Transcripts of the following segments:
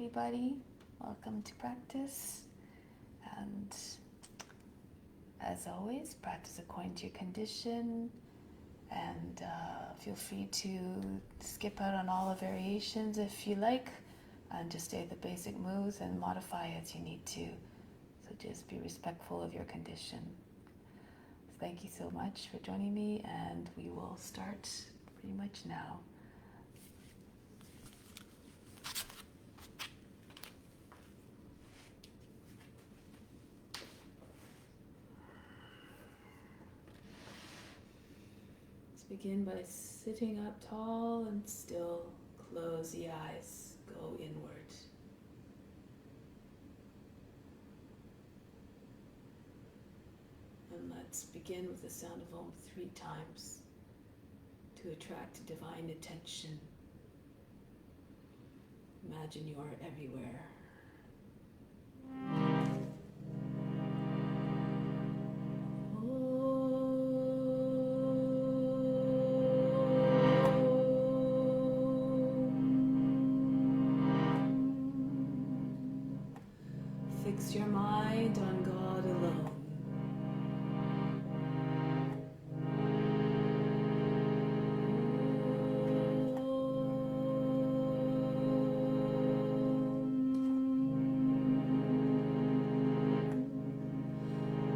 everybody. Welcome to practice. And as always, practice according to your condition. And feel free to skip out on all the variations if you like. And just stay the basic moves and modify as you need to. So just be respectful of your condition. Thank you so much for joining me, and we will start pretty much now. Let's begin by sitting up tall and still. Close the eyes, go inward. And let's begin with the sound of Om 3 times to attract divine attention. Imagine you are everywhere. Fix your mind on God alone.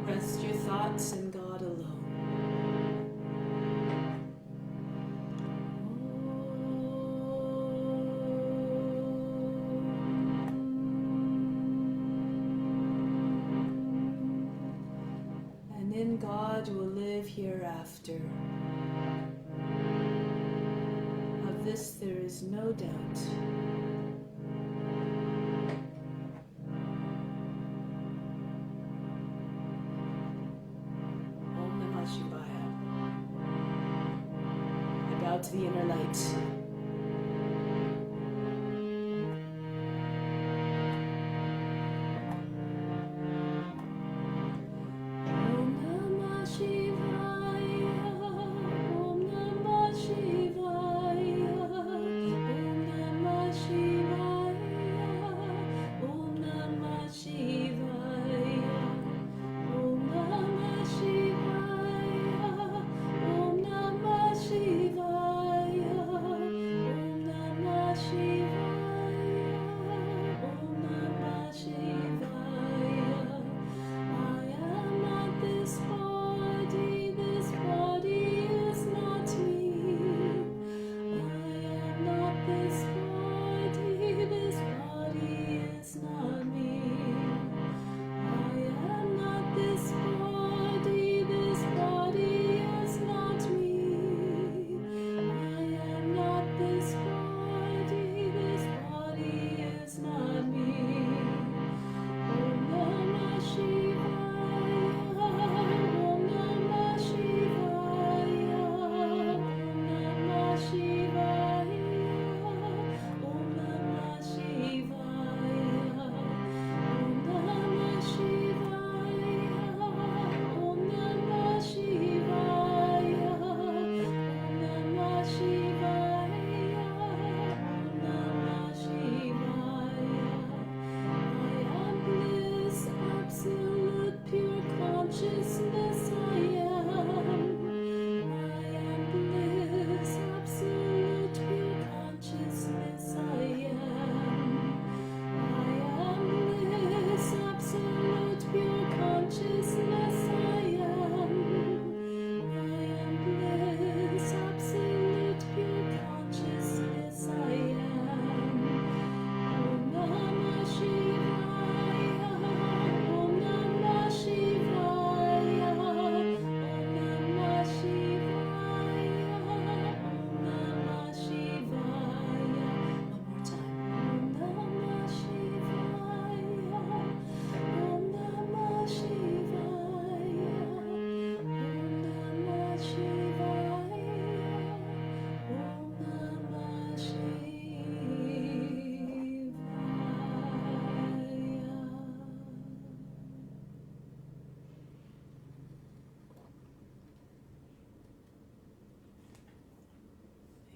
Rest your thoughts in God alone. And in God will live hereafter. Of this there is no doubt. To the inner light. Om Namah Shivaya, Om Namah Shivaya, Om Namah Shivaya, Om Namah Shivaya, Om Namah Shivaya, Om Namah Shivaya.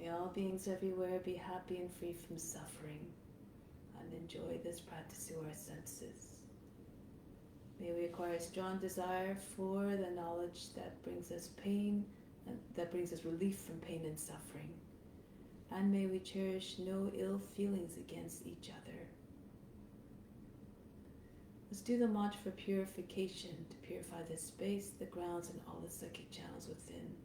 May all beings everywhere be happy and free from suffering. and enjoy this practice through our senses. May we acquire a strong desire for the knowledge that brings us pain, and that brings us relief from pain and suffering. And may we cherish no ill feelings against each other. Let's do the mantra for purification to purify the space, the grounds, and all the psychic channels within.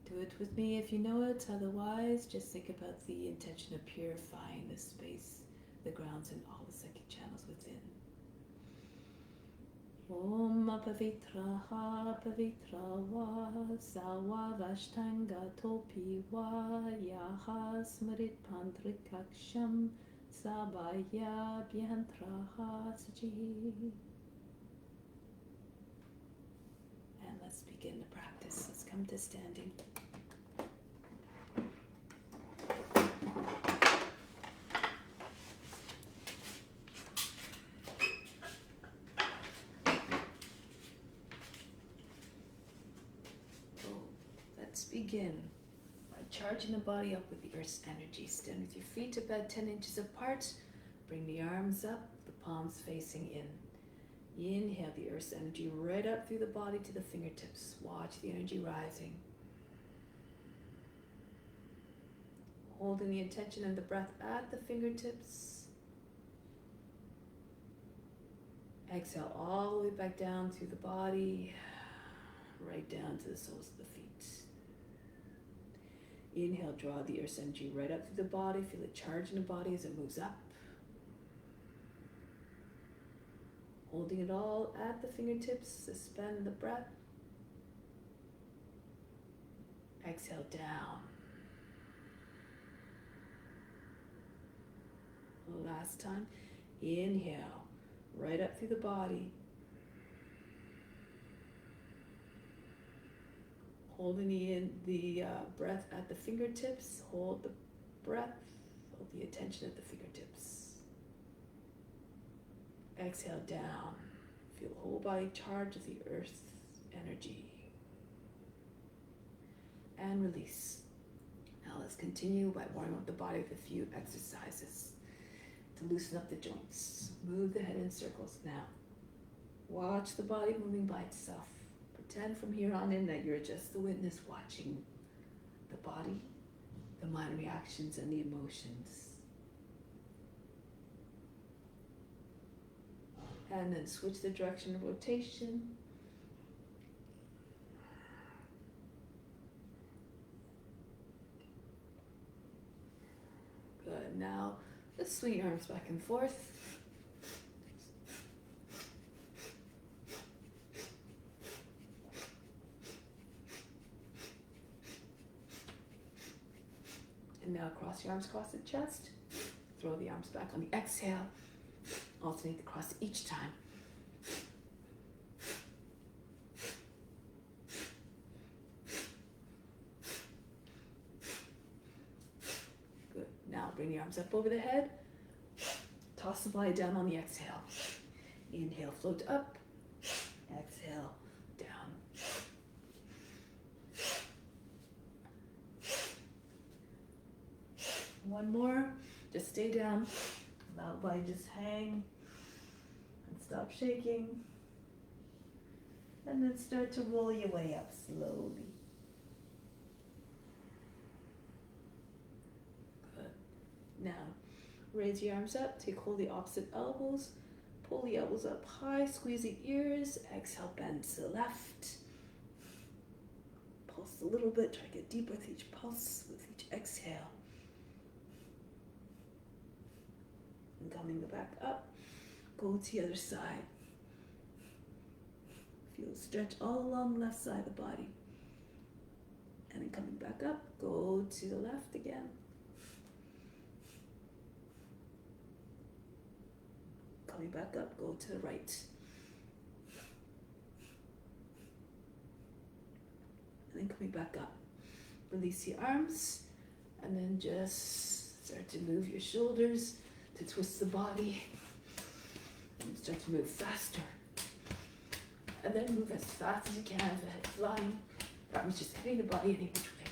Do it with me if you know it, otherwise just think about the intention of purifying the space, the grounds, and all the psychic channels within. Om Pavitraha Pavitra Va Sawa Vashtanga Topi Va Yaha Smrit Pandrikaksham Sabaya Bhyantraha Saji. And let's begin the practice. Let's come to standing. Let's begin by charging the body up with the earth's energy. Stand with your feet about 10 inches apart. Bring the arms up, the palms facing in. Inhale the earth's energy right up through the body to the fingertips. Watch the energy rising. Holding the intention of the breath at the fingertips. Exhale all the way back down through the body, right down to the soles of the feet. Inhale, draw the earth's energy right up through the body. Feel it charge in the body as it moves up. Holding it all at the fingertips, suspend the breath. Exhale down. Last time. Inhale, right up through the body. Holding the breath at the fingertips. Hold the breath. Hold the attention at the fingertips. Exhale down. Feel the whole body charge with the earth's energy. And release. Now let's continue by warming up the body with a few exercises to loosen up the joints. Move the head in circles now. Watch the body moving by itself. Pretend from here on in that you're just the witness watching the body, the mind reactions, and the emotions. And then switch the direction of rotation. Good. Now let's swing your arms back and forth. And now cross your arms across the chest. Throw the arms back on the exhale. Alternate the cross each time. Good. Now bring the arms up over the head. Toss the body down on the exhale. Inhale, float up. Exhale, down. One more. Just stay down. Allow the body just hang and stop shaking. And then start to roll your way up slowly. Good. Now, raise your arms up. Take hold of the opposite elbows. Pull the elbows up high. Squeeze the ears. Exhale, bend to the left. Pulse a little bit. Try to get deeper with each pulse, with each exhale. And coming back up, go to the other side. Feel stretch all along the left side of the body. And then coming back up, go to the left again. Coming back up, go to the right. And then coming back up. Release the arms, and then just start to move your shoulders, to twist the body, and start to move faster. And then move as fast as you can, the head flying. That means just hitting the body any which way.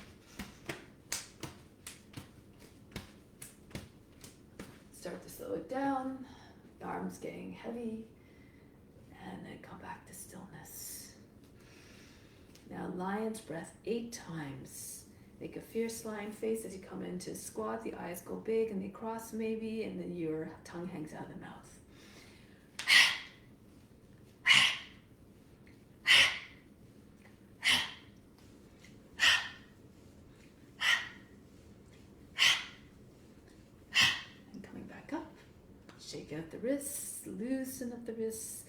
Start to slow slow it down, the arms getting heavy, and then come back to stillness. Now lion's breath 8 times. Make a fierce lion face as you come into squat. The eyes go big and they cross maybe, and then your tongue hangs out of the mouth. And coming back up. Shake out the wrists, loosen up the wrists.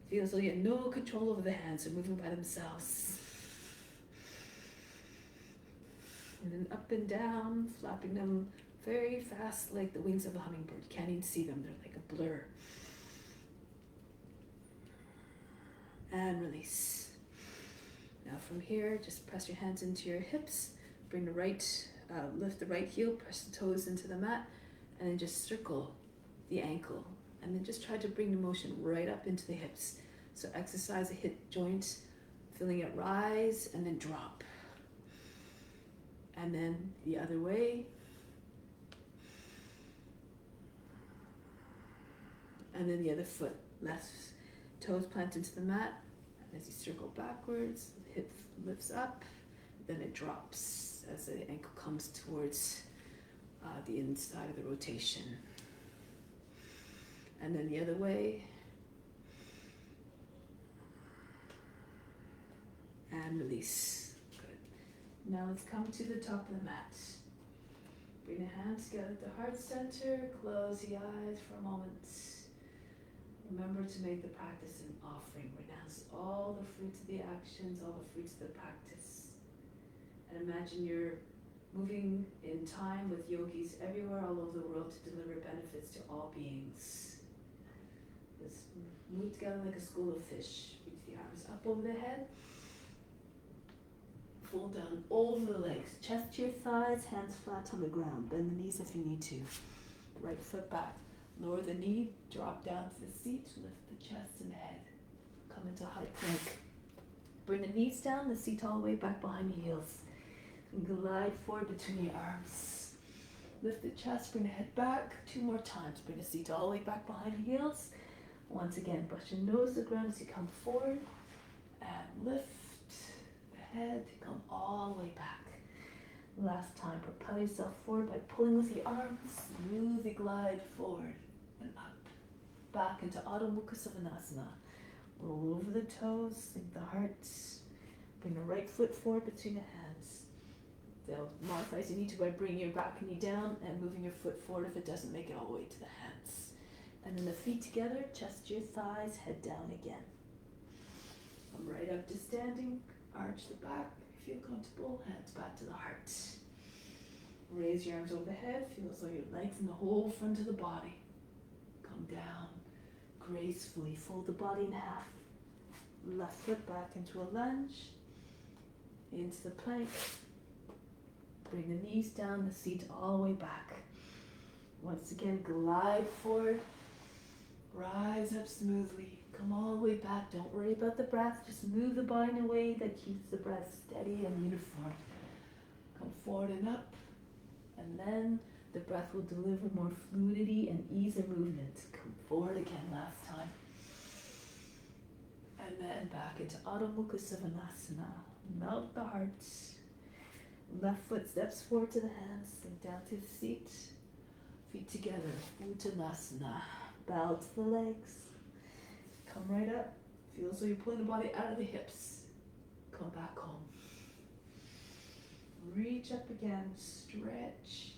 Feel as though you have no control over the hands, they're moving by themselves. And then up and down, flapping them very fast like the wings of a hummingbird. You can't even see them, they're like a blur. And release. Now from here, just press your hands into your hips, bring the right, lift the right heel, press the toes into the mat, and then just circle the ankle. And then just try to bring the motion right up into the hips. So exercise the hip joint, feeling it rise and then drop. And then the other way. And then the other foot, left toes plant into the mat. And as you circle backwards, the hip lifts up, then it drops as the ankle comes towards the inside of the rotation. And then the other way. And release. Good. Now let's come to the top of the mat. Bring the hands together at the heart center. Close the eyes for a moment. Remember to make the practice an offering. Renounce all the fruits of the actions, all the fruits of the practice. And imagine you're moving in time with yogis everywhere all over the world to deliver benefits to all beings. Just move together like a school of fish. Reach the arms up over the head. Fold down over the legs. Chest to your thighs, hands flat on the ground. Bend the knees if you need to. Right foot back. Lower the knee, drop down to the seat, lift the chest and the head. Come into high plank. Bring the knees down, the seat all the way back behind the heels. And glide forward between your arms. Lift the chest, bring the head back. 2 more times. Bring the seat all the way back behind the heels. Once again, brush your nose to the ground as you come forward. And lift the head, come all the way back. Last time, propel yourself forward by pulling with the arms. Smoothly glide forward and up. Back into Adho Mukha Savasana. Roll over the toes, sink the heart. Bring the right foot forward between the hands. They'll modify as you need to by bringing your back knee down and moving your foot forward if it doesn't make it all the way to the hands. And then the feet together, chest to your thighs, head down again. Come right up to standing, arch the back. Feel comfortable, hands back to the heart. Raise your arms over the head, feel as though you're lengthening the whole front of the body. Come down gracefully, fold the body in half. Left foot back into a lunge, into the plank. Bring the knees down, the seat all the way back. Once again, glide forward, rise up smoothly. Come all the way back. Don't worry about the breath. Just move the body in a way that keeps the breath steady and uniform. Come forward and up. And then the breath will deliver more fluidity and ease of movement. Come forward again last time. And then back into Adho Mukha Savasana. Melt the heart. Left foot steps forward to the hands. Sink down to the seat. Feet together. Uttanasana. Bow to the legs. Come right up. Feel as though you're pulling the body out of the hips. Come back home. Reach up again. Stretch.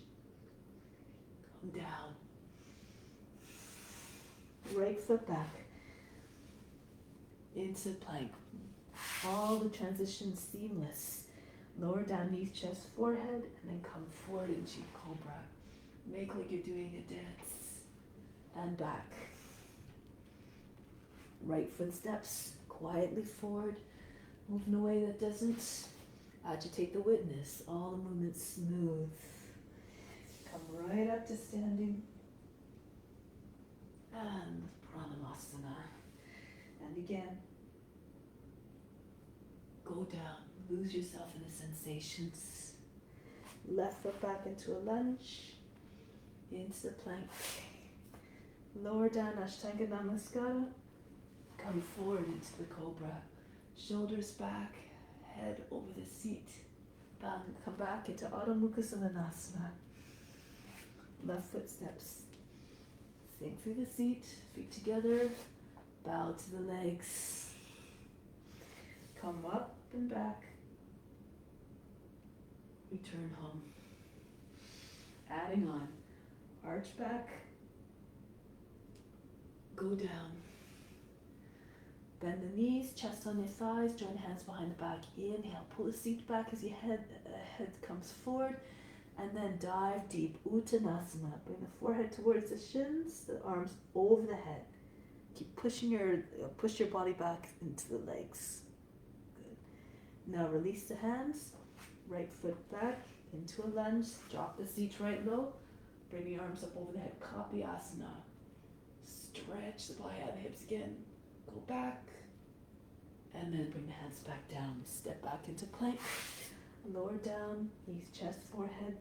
Come down. Right foot back. Into plank. All the transitions seamless. Lower down, knees, chest, forehead, and then come forward into cobra. Make like you're doing a dance. And back. Right foot steps quietly forward. Move in a way that doesn't agitate the witness. All the movements smooth. Come right up to standing. And Pranamasana. And again. Go down. Lose yourself in the sensations. Left foot back into a lunge. Into the plank. Lower down, Ashtanga Namaskara. Come forward into the Cobra. Shoulders back, head over the seat. Come back into Adho Mukha Svanasana. Left foot steps. Sink through the seat, feet together, bow to the legs. Come up and back. Return home. Adding on. Arch back. Go down. Bend the knees, chest on your thighs, join hands behind the back. Inhale, pull the seat back as your head comes forward, and then dive deep, Uttanasana. Bring the forehead towards the shins, the arms over the head. Keep pushing push your body back into the legs. Good. Now release the hands, right foot back into a lunge, drop the seat right low, bring the arms up over the head, Kapiyasana. Stretch the body out of the hips again. Go back, and then bring the hands back down. Step back into plank. Lower down, knees, chest, forehead.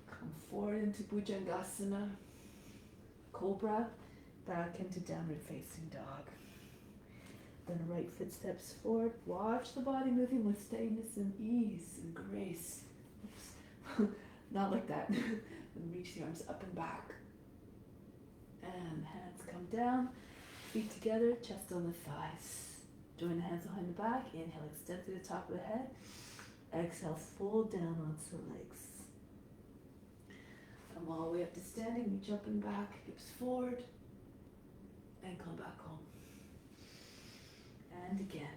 Come forward into Bhujangasana. Cobra, back into downward facing dog. Then right foot steps forward. Watch the body moving with steadiness and ease and grace. Oops. Not like that. Then reach the arms up and back. And hands come down. Feet together, chest on the thighs. Join the hands behind the back. Inhale, extend through the top of the head. Exhale, fold down onto the legs. Come all the way up to standing, reach up and back, hips forward, and come back home. And again.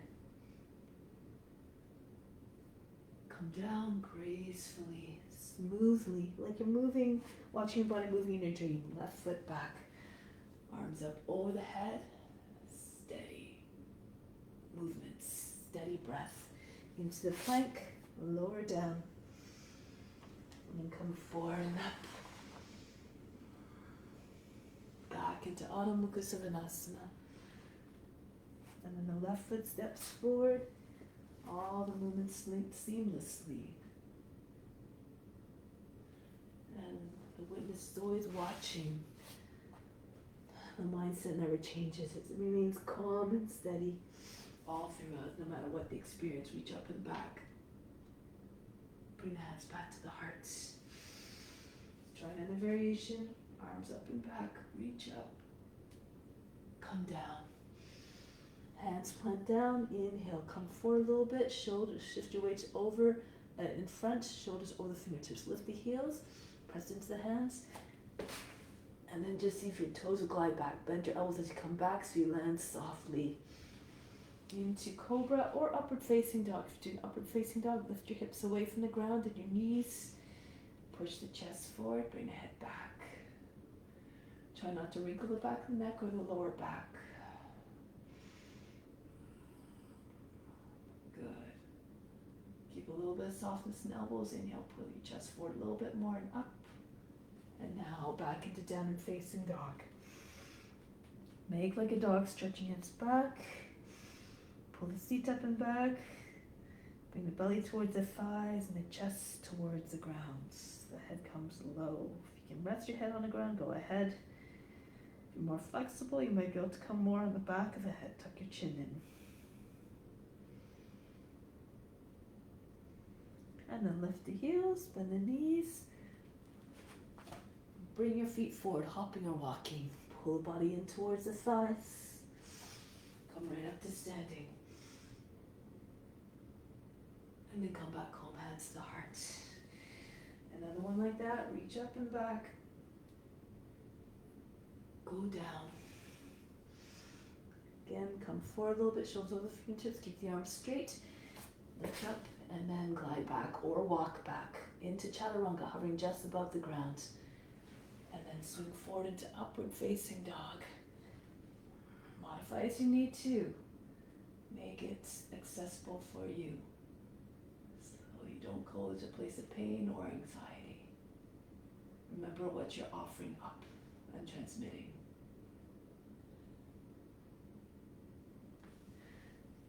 Come down gracefully, smoothly, like you're moving, watching your body moving in your dream. Left foot back. Arms up over the head, steady movements, steady breath. Into the plank, lower down, and then come forward and up. Back into Adho Mukha Svanasana. And then the left foot steps forward, all the movements link seamlessly. And the witness is always watching. The mindset never changes. It remains calm and steady all throughout, no matter what the experience. Reach up and back. Bring the hands back to the heart. Try another variation. Arms up and back. Reach up. Come down. Hands plant down. Inhale. Come forward a little bit. Shoulders. Shift your weights over in front. Shoulders over the fingertips. Lift the heels. Press into the hands. And then just see if your toes will glide back. Bend your elbows as you come back so you land softly into Cobra or upward facing dog. If you're doing upward facing dog, lift your hips away from the ground and your knees. Push the chest forward, bring the head back. Try not to wrinkle the back of the neck or the lower back. Good. Keep a little bit of softness in elbows. Inhale, pull your chest forward a little bit more and up. And now back into downward facing dog. Make like a dog, stretching its back. Pull the seat up and back. Bring the belly towards the thighs and the chest towards the ground. The head comes low. If you can rest your head on the ground, go ahead. If you're more flexible, you might be able to come more on the back of the head. Tuck your chin in. And then lift the heels, bend the knees. Bring your feet forward, hopping or walking. Pull the body in towards the thighs. Come right up to standing. And then come back home, hands to the heart. Another one like that, reach up and back. Go down. Again, come forward a little bit, shoulders over the fingertips, keep the arms straight. Lift up and then glide back or walk back into Chaturanga, hovering just above the ground. And then swing forward into upward facing dog. Modify as you need to. Make it accessible for you. So you don't go to a place of pain or anxiety. Remember what you're offering up and transmitting.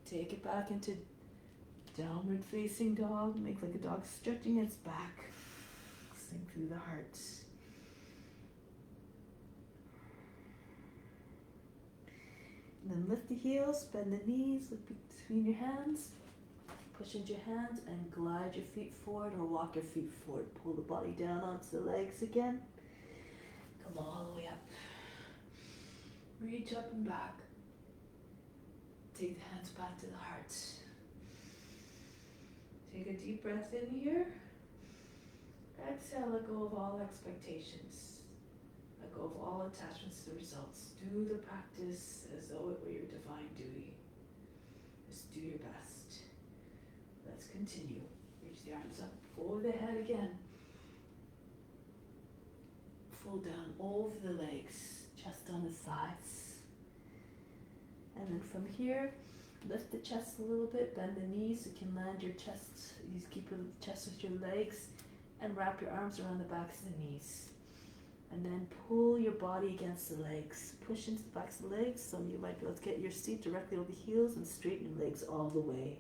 Take it back into downward facing dog. Make like a dog stretching its back. Sink through the heart. And then lift the heels, bend the knees, look between your hands. Push into your hands and glide your feet forward or walk your feet forward. Pull the body down onto the legs again. Come all the way up. Reach up and back. Take the hands back to the heart. Take a deep breath in here. Exhale, let go of all expectations. Let go of all attachments to the results. Do the practice as though it were your divine duty. Just do your best. Let's continue. Reach the arms up over the head again. Fold down over the legs, chest on the sides. And then from here, lift the chest a little bit, bend the knees so you can land your chest. You keep the chest with your legs and wrap your arms around the backs of the knees. And then pull your body against the legs. Push into the backs of the legs. Some of you might be able to get your seat directly over the heels and straighten your legs all the way.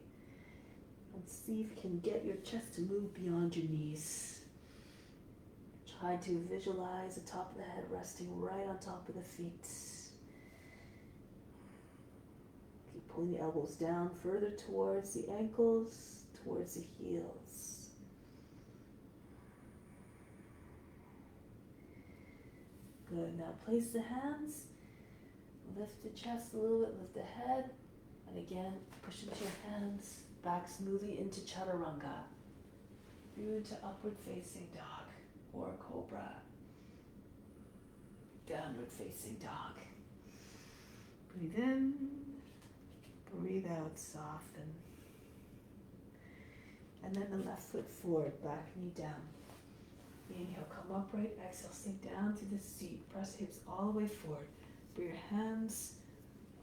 And see if you can get your chest to move beyond your knees. Try to visualize the top of the head resting right on top of the feet. Keep pulling the elbows down further towards the ankles, towards the heels. Good. Now place the hands. Lift the chest a little bit, lift the head. And again, push into your hands. Back smoothly into chaturanga. Through to upward facing dog or cobra. Downward facing dog. Breathe in. Breathe out, soften. And then the left foot forward, back knee down. Inhale, come upright. Exhale, sink down to the seat. Press hips all the way forward. Bring your hands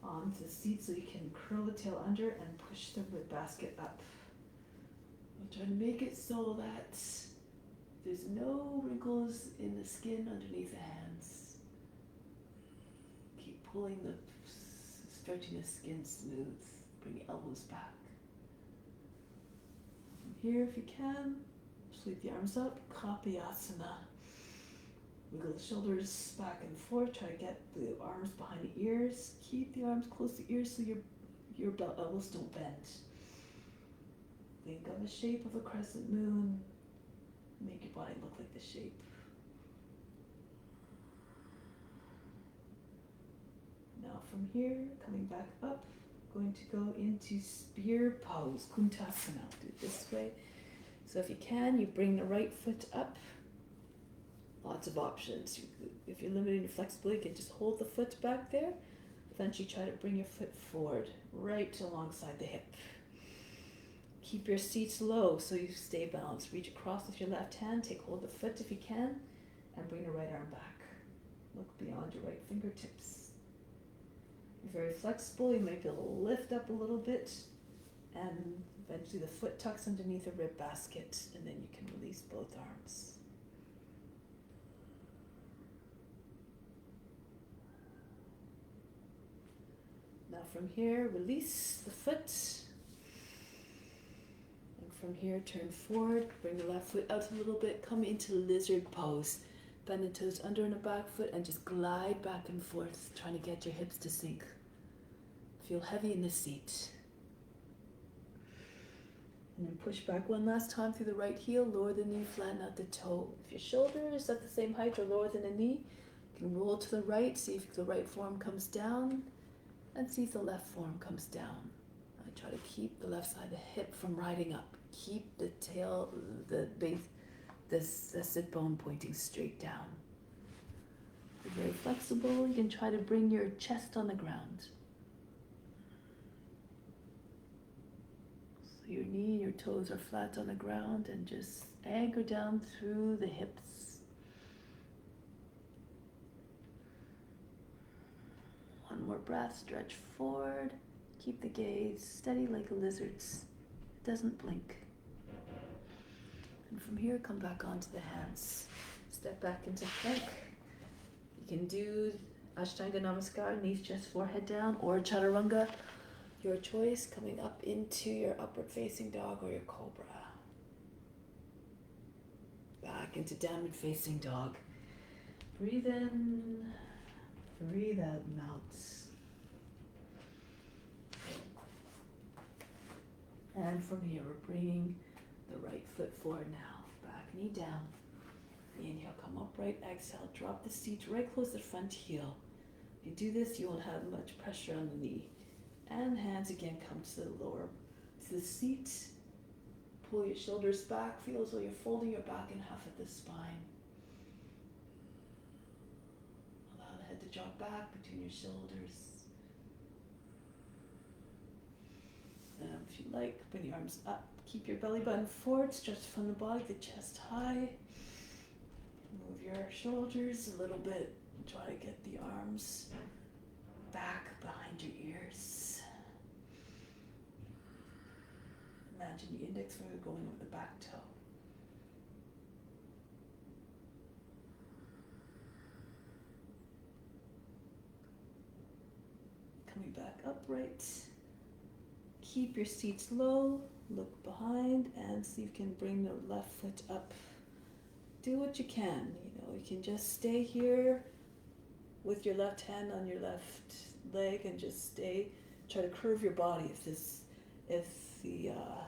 onto the seat so you can curl the tail under and push the rib basket up. We'll try to make it so that there's no wrinkles in the skin underneath the hands. Keep pulling stretching the skin smooth. Bring your elbows back. From here, if you can, sweep the arms up, Kapayasana. Wiggle the shoulders back and forth. Try to get the arms behind the ears. Keep the arms close to the ears so your elbows don't bend. Think of the shape of a crescent moon. Make your body look like the shape. Now from here, coming back up, going to go into spear pose, Kuntasana. Do it this way. So if you can, you bring the right foot up. Lots of options. If you're limited in your flexibility, you can just hold the foot back there. Eventually try to bring your foot forward, right alongside the hip. Keep your seats low so you stay balanced. Reach across with your left hand, take hold of the foot if you can, and bring the right arm back. Look beyond your right fingertips. If you're very flexible, you might be able to lift up a little bit, and eventually the foot tucks underneath the rib basket, and then you can release both arms. Now from here, release the foot. And from here, turn forward, bring the left foot out a little bit, come into lizard pose. Bend the toes under and the back foot and just glide back and forth, trying to get your hips to sink. Feel heavy in the seat. And then push back one last time through the right heel, lower the knee, flatten out the toe. If your shoulder is at the same height or lower than the knee, you can roll to the right, see if the right form comes down, and see if the left form comes down. I try to keep the left side of the hip from riding up. Keep the tail, the base, the sit bone pointing straight down. If you're very flexible, you can try to bring your chest on the ground. So your knee and your toes are flat on the ground and just anchor down through the hips. One more breath, stretch forward. Keep the gaze steady like a lizard's. It doesn't blink. And from here, come back onto the hands. Step back into plank. You can do Ashtanga Namaskar, knees, chest, forehead down, or Chaturanga. Your choice, coming up into your upward facing dog or your cobra. Back into downward facing dog. Breathe in, breathe out, melt. And from here, we're bringing the right foot forward now. Back knee down. Inhale, come upright. Exhale, drop the seat right close to the front heel. If you do this, you won't have much pressure on the knee. And hands again come to the lower, to the seat. Pull your shoulders back. Feel as though you're folding your back in half at the spine. Allow the head to drop back between your shoulders. If you like, bring the arms up. Keep your belly button forward. Stretch from the body, the chest high. Move your shoulders a little bit. Try to get the arms back behind your ears. Imagine the index finger going over the back toe. Coming back upright. Keep your seats low. Look behind and see if you can bring the left foot up. Do what you can. You can just stay here with your left hand on your left leg and just stay. Try to curve your body if the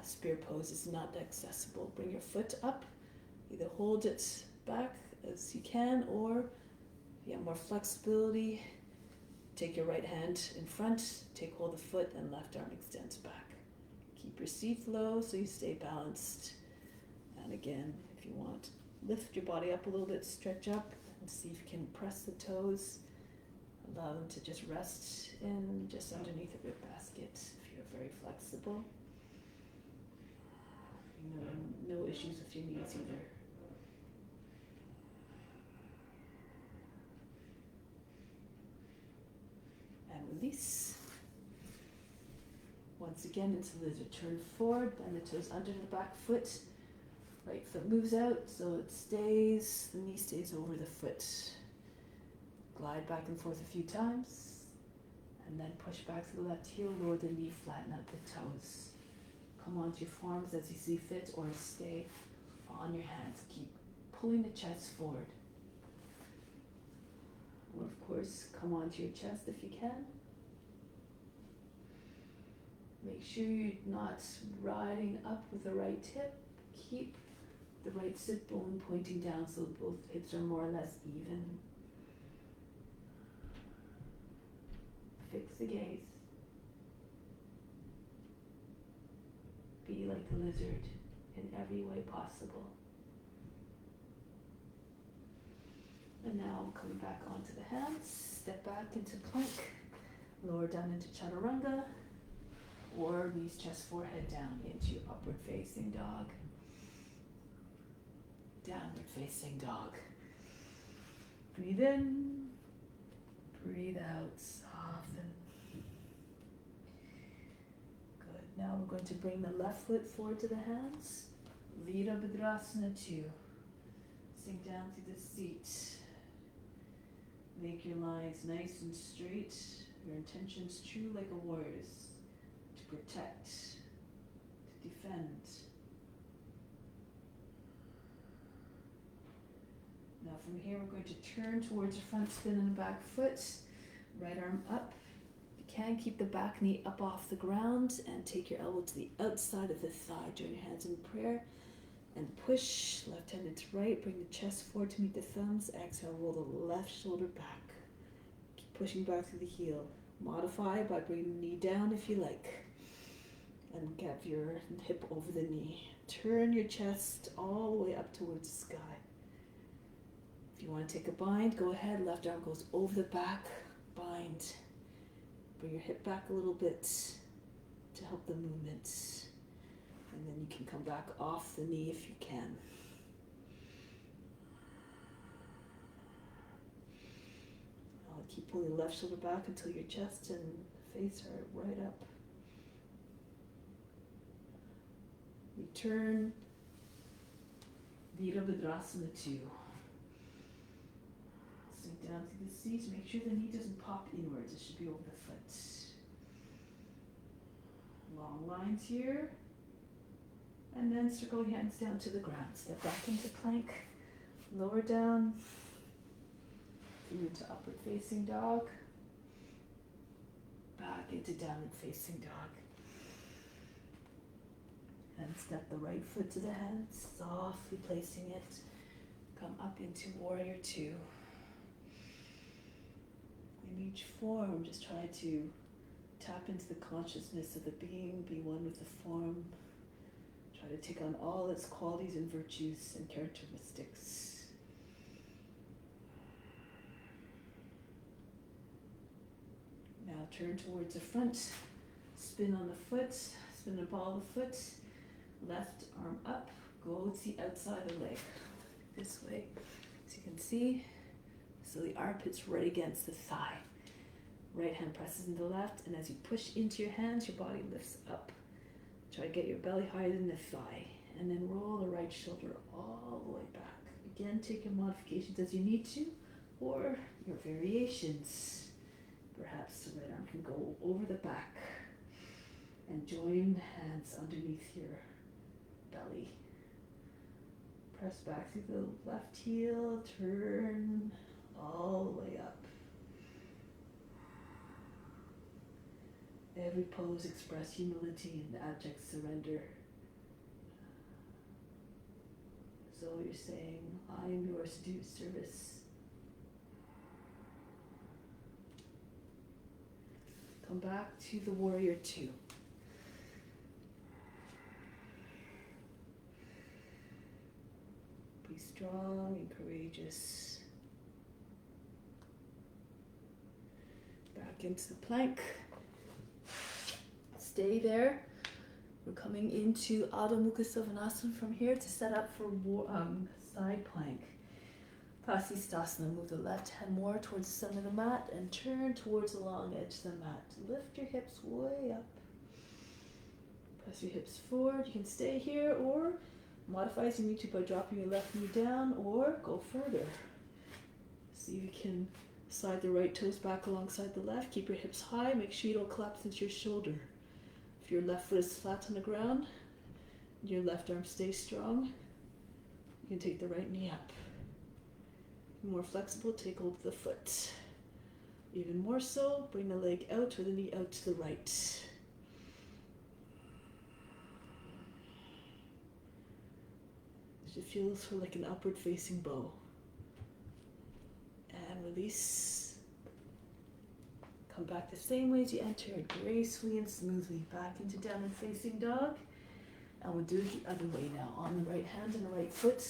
spear pose is not accessible. Bring your foot up. Either hold it back as you can, or if you have more flexibility, take your right hand in front, take hold of the foot, and left arm extends back. Keep your seat low so you stay balanced. And again, if you want, lift your body up a little bit, stretch up, and see if you can press the toes. Allow them to just rest in just underneath the rib basket if you're very flexible. No issues with your knees either. And release. Once again into lizard. Turn forward, bend the toes under the back foot. Right foot moves out so it stays, the knee stays over the foot. Glide back and forth a few times. And then push back to the left heel, lower the knee, flatten out the toes. Come onto your forearms as you see fit, or stay on your hands. Keep pulling the chest forward. Or of course, come onto your chest if you can. Make sure you're not riding up with the right hip. Keep the right sit bone pointing down so both hips are more or less even. Fix the gaze. Be like the lizard in every way possible. And now coming back onto the hands, step back into plank, lower down into chaturanga, or knees, chest, forehead down into upward facing dog. Downward facing dog. Breathe in, breathe out, soften. Good. Now we're going to bring the left foot forward to the hands. Virabhadrasana 2. Sink down to the seat. Make your lines nice and straight. Your intentions true like a warrior's. To protect, to defend. Now from here we're going to turn towards the front spin and back foot. Right arm up. If you can, keep the back knee up off the ground and take your elbow to the outside of the thigh. Join your hands in prayer and push left hand into right. Bring the chest forward to meet the thumbs. Exhale, roll the left shoulder back. Keep pushing back through the heel. Modify by bringing the knee down if you like. And get your hip over the knee. Turn your chest all the way up towards the sky. If you want to take a bind, go ahead. Left arm goes over the back. Bind. Bring your hip back a little bit to help the movement. And then you can come back off the knee if you can. I'll keep pulling the left shoulder back until your chest and face are right up. Return, Virabhadrasana 2. Sink down to the seat. Make sure the knee doesn't pop inwards. It should be over the foot. Long lines here. And then circle your hands down to the ground. Step back into plank. Lower down. Into upward facing dog. Back into downward facing dog. And step the right foot to the hands, softly placing it. Come up into warrior two. In each form, just try to tap into the consciousness of the being, be one with the form. Try to take on all its qualities and virtues and characteristics. Now turn towards the front, spin on the foot, spin the ball of the foot, left arm up, go to the outside of the leg, this way, as you can see. So the armpit's right against the thigh. Right hand presses into the left, and as you push into your hands, your body lifts up. Try to get your belly higher than the thigh, and then roll the right shoulder all the way back. Again, take your modifications as you need to, or your variations. Perhaps the right arm can go over the back, and join hands underneath your belly. Press back through the left heel, turn all the way up. Every pose express humility and abject surrender. So you're saying, I am yours to do service. Come back to the warrior two. Be strong and courageous. Back into the plank. Stay there. We're coming into Adho Mukha Savasana from here to set up for side plank. Pasistasana, move the left hand more towards the center of the mat and turn towards the long edge of the mat. Lift your hips way up. Press your hips forward. You can stay here or modify as you need to by dropping your left knee down or go further. See if you can slide the right toes back alongside the left. Keep your hips high. Make sure you don't collapse into your shoulder. If your left foot is flat on the ground, your left arm stays strong, you can take the right knee up. More flexible, take hold of the foot. Even more so, bring the leg out or the knee out to the right. It should feel sort of like an upward facing bow. And release. Come back the same way as you entered, gracefully and smoothly back into downward facing dog. And we'll do it the other way now. On the right hand and the right foot.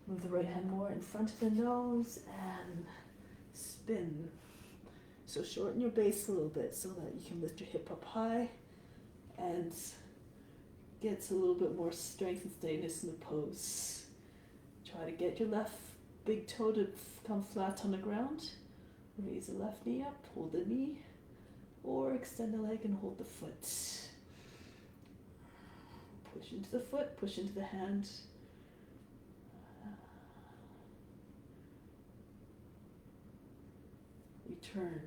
Move the right hand more in front of the nose and spin. So shorten your base a little bit so that you can lift your hip up high and get a little bit more strength and steadiness in the pose. Try to get your left big toe to come flat on the ground. Raise the left knee up, hold the knee, or extend the leg and hold the foot. Push into the foot, push into the hand. Return.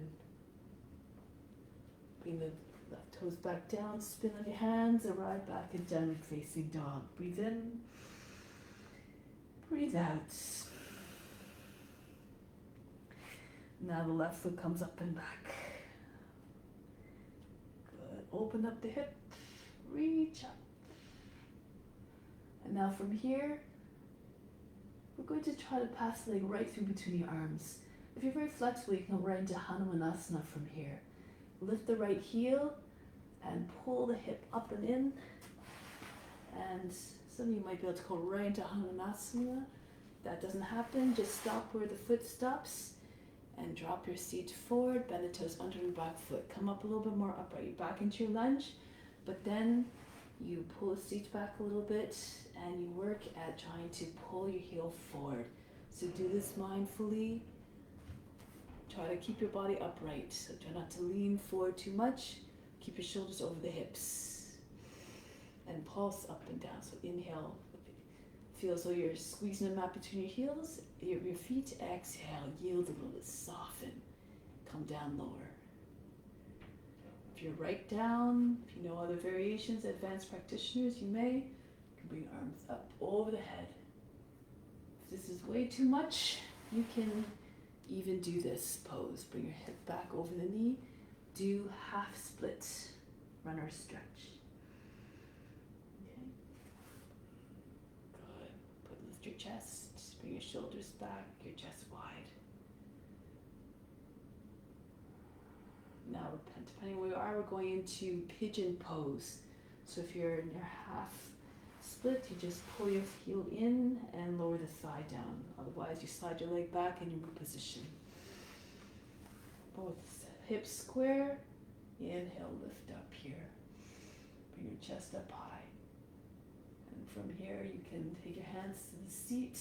Bring the left toes back down, spin on your hands, arrive back in downward facing dog. Breathe in, breathe out. Now the left foot comes up and back. Good. Open up the hip, reach up. And now from here, we're going to try to pass the leg right through between your arms. If you're very flexible, you can go right into Hanumanasana from here. Lift the right heel and pull the hip up and in. And some of you might be able to go right into Hanumanasana. If that doesn't happen, just stop where the foot stops. And drop your seat forward, bend the toes under your back foot. Come up a little bit more upright. You're back into your lunge, but then you pull the seat back a little bit and you work at trying to pull your heel forward. So do this mindfully. Try to keep your body upright. So try not to lean forward too much. Keep your shoulders over the hips. And pulse up and down. So inhale. Feel as though you're squeezing the mat between your heels, your feet. Exhale, yield a little bit, soften, come down lower. If you're right down, if you know other variations, advanced practitioners, you can bring arms up over the head. If this is way too much, you can even do this pose. Bring your hip back over the knee, do half split, runner stretch. Okay. chest. Bring your shoulders back, your chest wide. Now, depending where you are, we're going into pigeon pose. So if you're in your half split, you just pull your heel in and lower the thigh down. Otherwise, you slide your leg back and you reposition. Both hips square. Inhale, lift up here. Bring your chest up high. And from here, you can take your hands to the seat.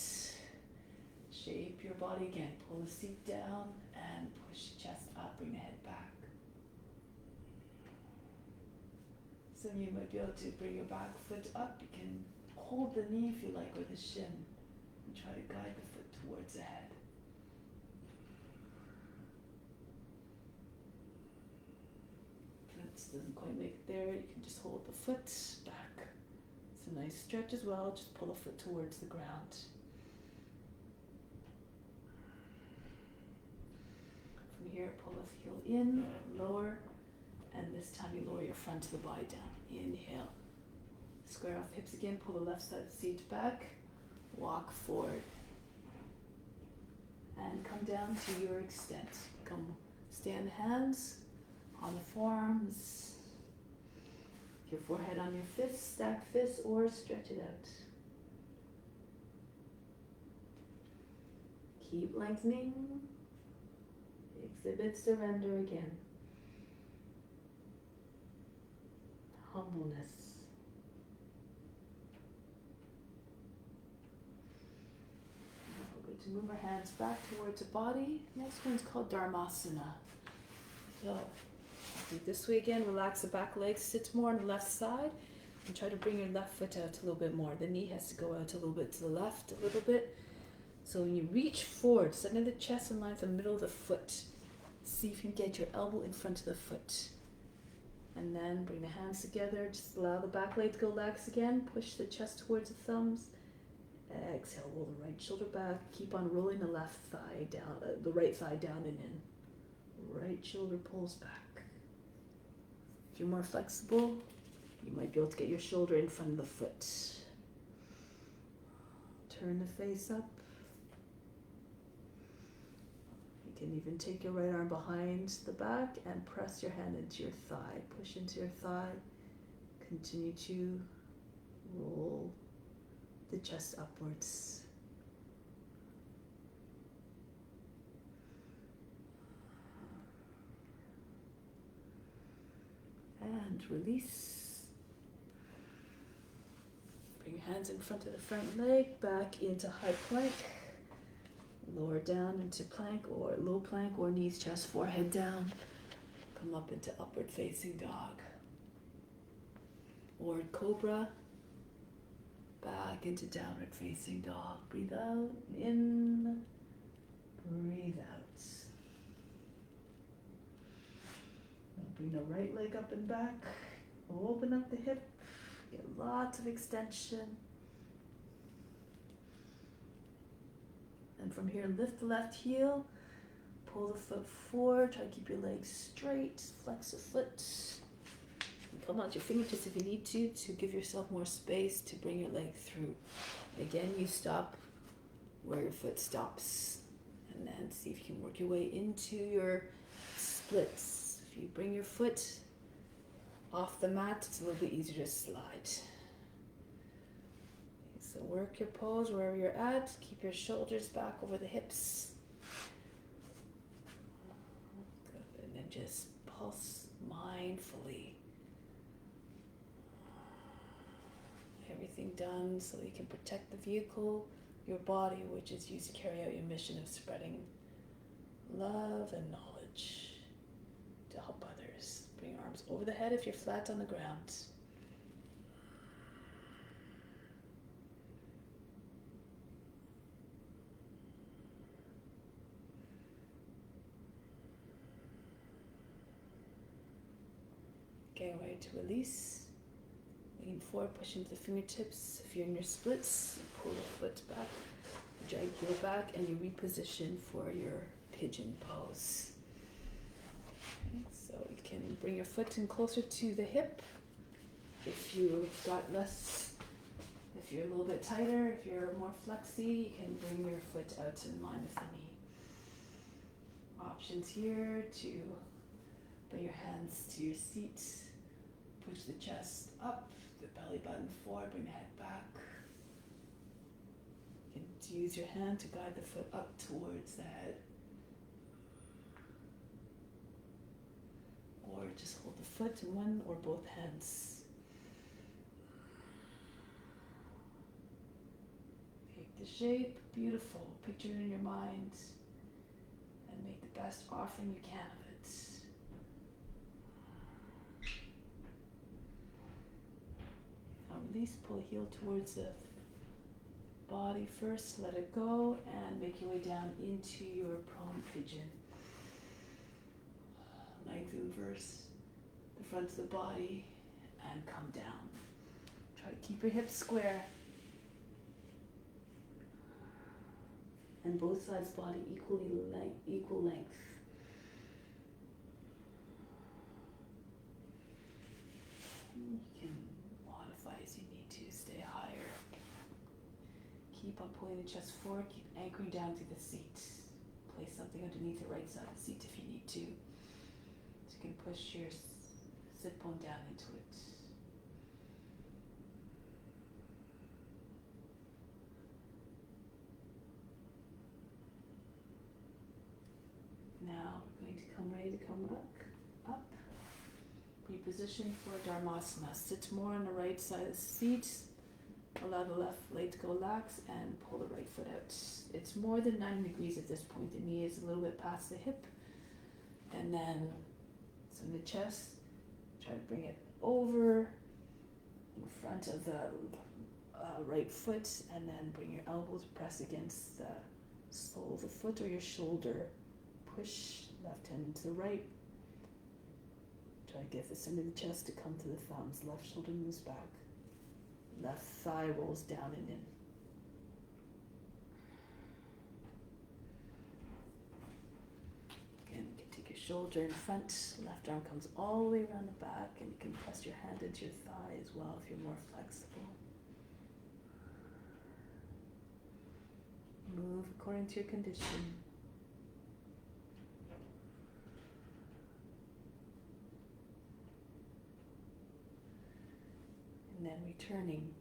Shape your body again. Pull the seat down and push the chest up. Bring the head back. Some of you might be able to bring your back foot up. You can hold the knee if you like, or the shin, and try to guide the foot towards the head. If it doesn't quite make it there, you can just hold the foot back. It's a nice stretch as well. Just pull the foot towards the ground. From here, pull the heel in, lower. And this time you lower your front of the body down. Inhale. Square off hips again. Pull the left side of the seat back. Walk forward. And come down to your extent. Come stand hands on the forearms. Your forehead on your fists, stack fists, or stretch it out. Keep lengthening. Exhibit surrender again. Humbleness. We're going to move our hands back towards the body. Next one's called Dharmasana. So, do this way again. Relax the back leg. Sit more on the left side. And try to bring your left foot out a little bit more. The knee has to go out a little bit to the left, a little bit. So when you reach forward, center the chest in line with the middle of the foot. See if you can get your elbow in front of the foot. And then bring the hands together. Just allow the back leg to go lax again. Push the chest towards the thumbs. Exhale, roll the right shoulder back. Keep on rolling the left thigh down, the right thigh down and in. Right shoulder pulls back. If you're more flexible, you might be able to get your shoulder in front of the foot. Turn the face up. You can even take your right arm behind the back and press your hand into your thigh. Push into your thigh. Continue to roll the chest upwards. And release. Bring your hands in front of the front leg, back into high plank. Lower down into plank or low plank or knees, chest, forehead down. Come up into upward facing dog. Or cobra. Back into downward facing dog. Breathe out, in, breathe out. Bring the right leg up and back. Open up the hip. Get lots of extension. And from here, lift the left heel. Pull the foot forward. Try to keep your legs straight. Flex the foot. And come out your fingertips if you need to give yourself more space to bring your leg through. Again, you stop where your foot stops. And then see if you can work your way into your splits. If you bring your foot off the mat, it's a little bit easier to slide. So work your pose wherever you're at. Keep your shoulders back over the hips. Good. And then just pulse mindfully. Everything done so you can protect the vehicle, your body, which is used to carry out your mission of spreading love and knowledge to help others. Bring your arms over the head if you're flat on the ground. Getting ready to release. Lean forward, push into the fingertips. If you're in your splits, pull the foot back, drag heel back, and you reposition for your pigeon pose. Okay, so you can bring your foot in closer to the hip. If you've got less, if if you're a little bit tighter, if you're more flexy, you can bring your foot out in line with the knee. Options here to bring your hands to your seat, push the chest up, the belly button forward, bring the head back. You can use your hand to guide the foot up towards the head. Or just hold the foot in one or both hands. Take the shape, beautiful, picture it in your mind, and make the best offering you can of it. Now release, pull the heel towards the body first, let it go, and make your way down into your prone pigeon. Legs inverse the front of the body and come down. Try to keep your hips square. And both sides body equal length. You can modify as you need to, stay higher. Keep on pulling the chest forward, keep anchoring down to the seat. Place something underneath the right side of the seat if you need to. So you can push your sit bone down into it. Now we're going to come ready to come back up. Reposition for Dharmasana. Sit more on the right side of the seat. Allow the left leg to go lax and pull the right foot out. It's more than 90 degrees at this point. The knee is a little bit past the hip. And then it's in the chest. Try to bring it over in front of the right foot, and then bring your elbows press against the sole of the foot or your shoulder. Push left hand into the right. Try to get the center of the chest to come to the thumbs. Left shoulder moves back. Left thigh rolls down and in. Again, you can take your shoulder in front. Left arm comes all the way around the back, and you can press your hand into your thigh as well if you're more flexible. Move according to your condition. And then returning,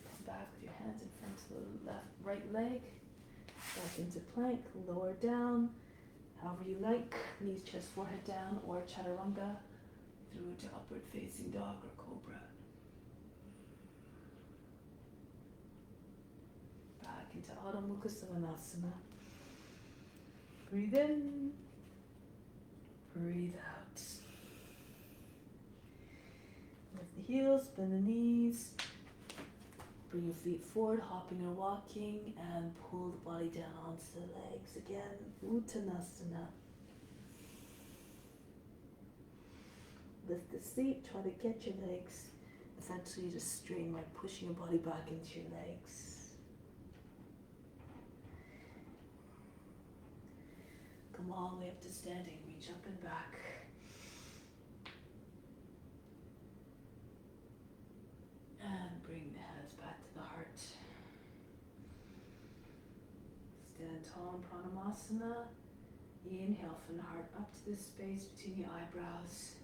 come back with your hands in front of the right leg, back into plank, lower down, however you like, knees, chest, forehead down, or chaturanga, through to upward facing dog or cobra. Back into Adho Mukha Svanasana. Breathe in, breathe out. Lift the heels, bend the knees, bring your feet forward, hopping or walking, and pull the body down onto the legs again, Uttanasana. Lift the seat, try to get your legs eventually to straighten by pushing your body back into your legs. Come all the way up to standing, reach up and back. And bring the hands back to the heart. Stand tall in Pranamasana. Inhale from the heart up to the space between the eyebrows.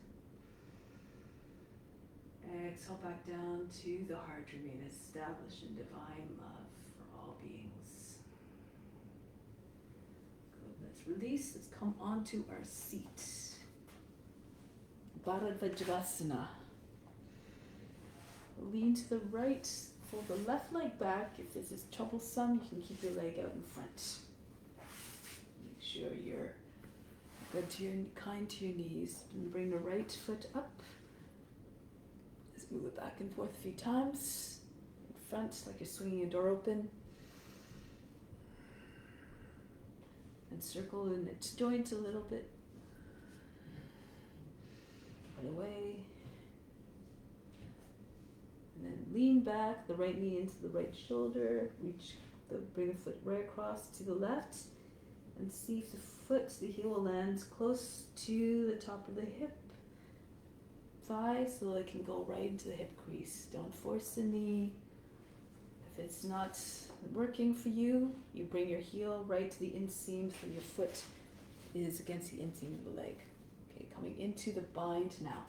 Exhale back down to the heart. Remain established in divine love for all beings. Good. Let's release. Let's come onto our seat. Bharadvajrasana. Lean to the right, fold the left leg back. If this is troublesome, you can keep your leg out in front. Make sure you're good to your, kind to your knees. And bring the right foot up. Just move it back and forth a few times. In front, like you're swinging a door open. And circle in its joints a little bit. Right away. And then lean back, the right knee into the right shoulder, bring the foot right across to the left, and see if the heel will land close to the top of the hip. thigh so it can go right into the hip crease. Don't force the knee. If it's not working for you, you bring your heel right to the inseam so your foot is against the inseam of the leg. Okay, coming into the bind now.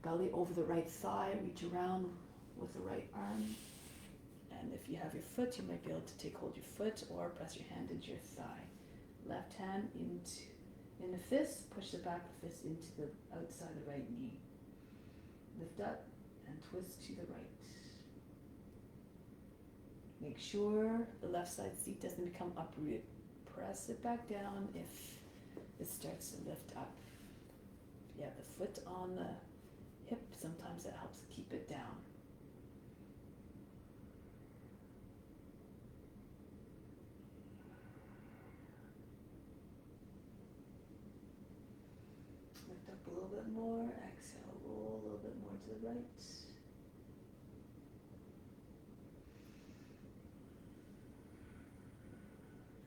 Belly over the right thigh, reach around with the right arm. And if you have your foot, you might be able to take hold of your foot or press your hand into your thigh. Left hand in the fist, push the back of the fist into the outside of the right knee. Lift up and twist to the right. Make sure the left side seat doesn't become uprooted. Press it back down if it starts to lift up. If you have the foot on the hip, sometimes that helps keep it down. Lift up a little bit more, exhale, roll a little bit more to the right.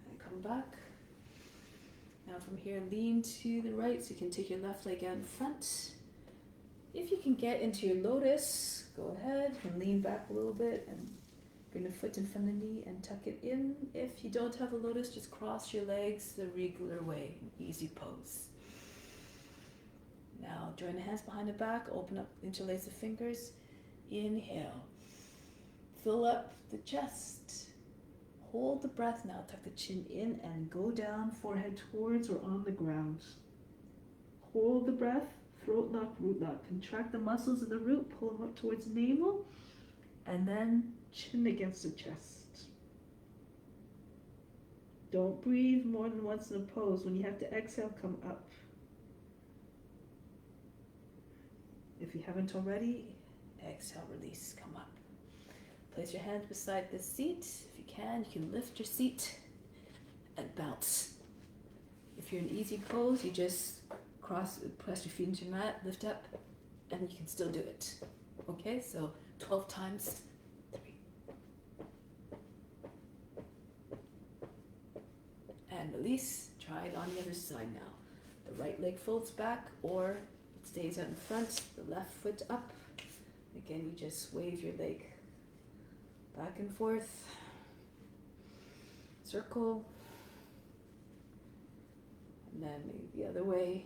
And come back. Now from here, lean to the right so you can take your left leg out in front. If you can get into your lotus, go ahead and lean back a little bit and bring the foot in front of the knee and tuck it in. If you don't have a lotus, just cross your legs the regular way, easy pose. Now join the hands behind the back, open up, interlace the fingers. Inhale. Fill up the chest. Hold the breath now, tuck the chin in and go down, forehead towards or on the ground. Hold the breath, throat lock, root lock. Contract the muscles of the root, pull them up towards the navel, and then chin against the chest. Don't breathe more than once in a pose. When you have to exhale, come up. If you haven't already, exhale, release, come up. Place your hands beside the seat. If you can lift your seat and bounce. If you're in easy pose, you just press your feet into your mat, lift up, and you can still do it. Okay, so 12 times. 3. And release. Try it on the other side now. The right leg folds back or it stays out in front, the left foot up. Again, you just wave your leg back and forth. Circle. And then maybe the other way.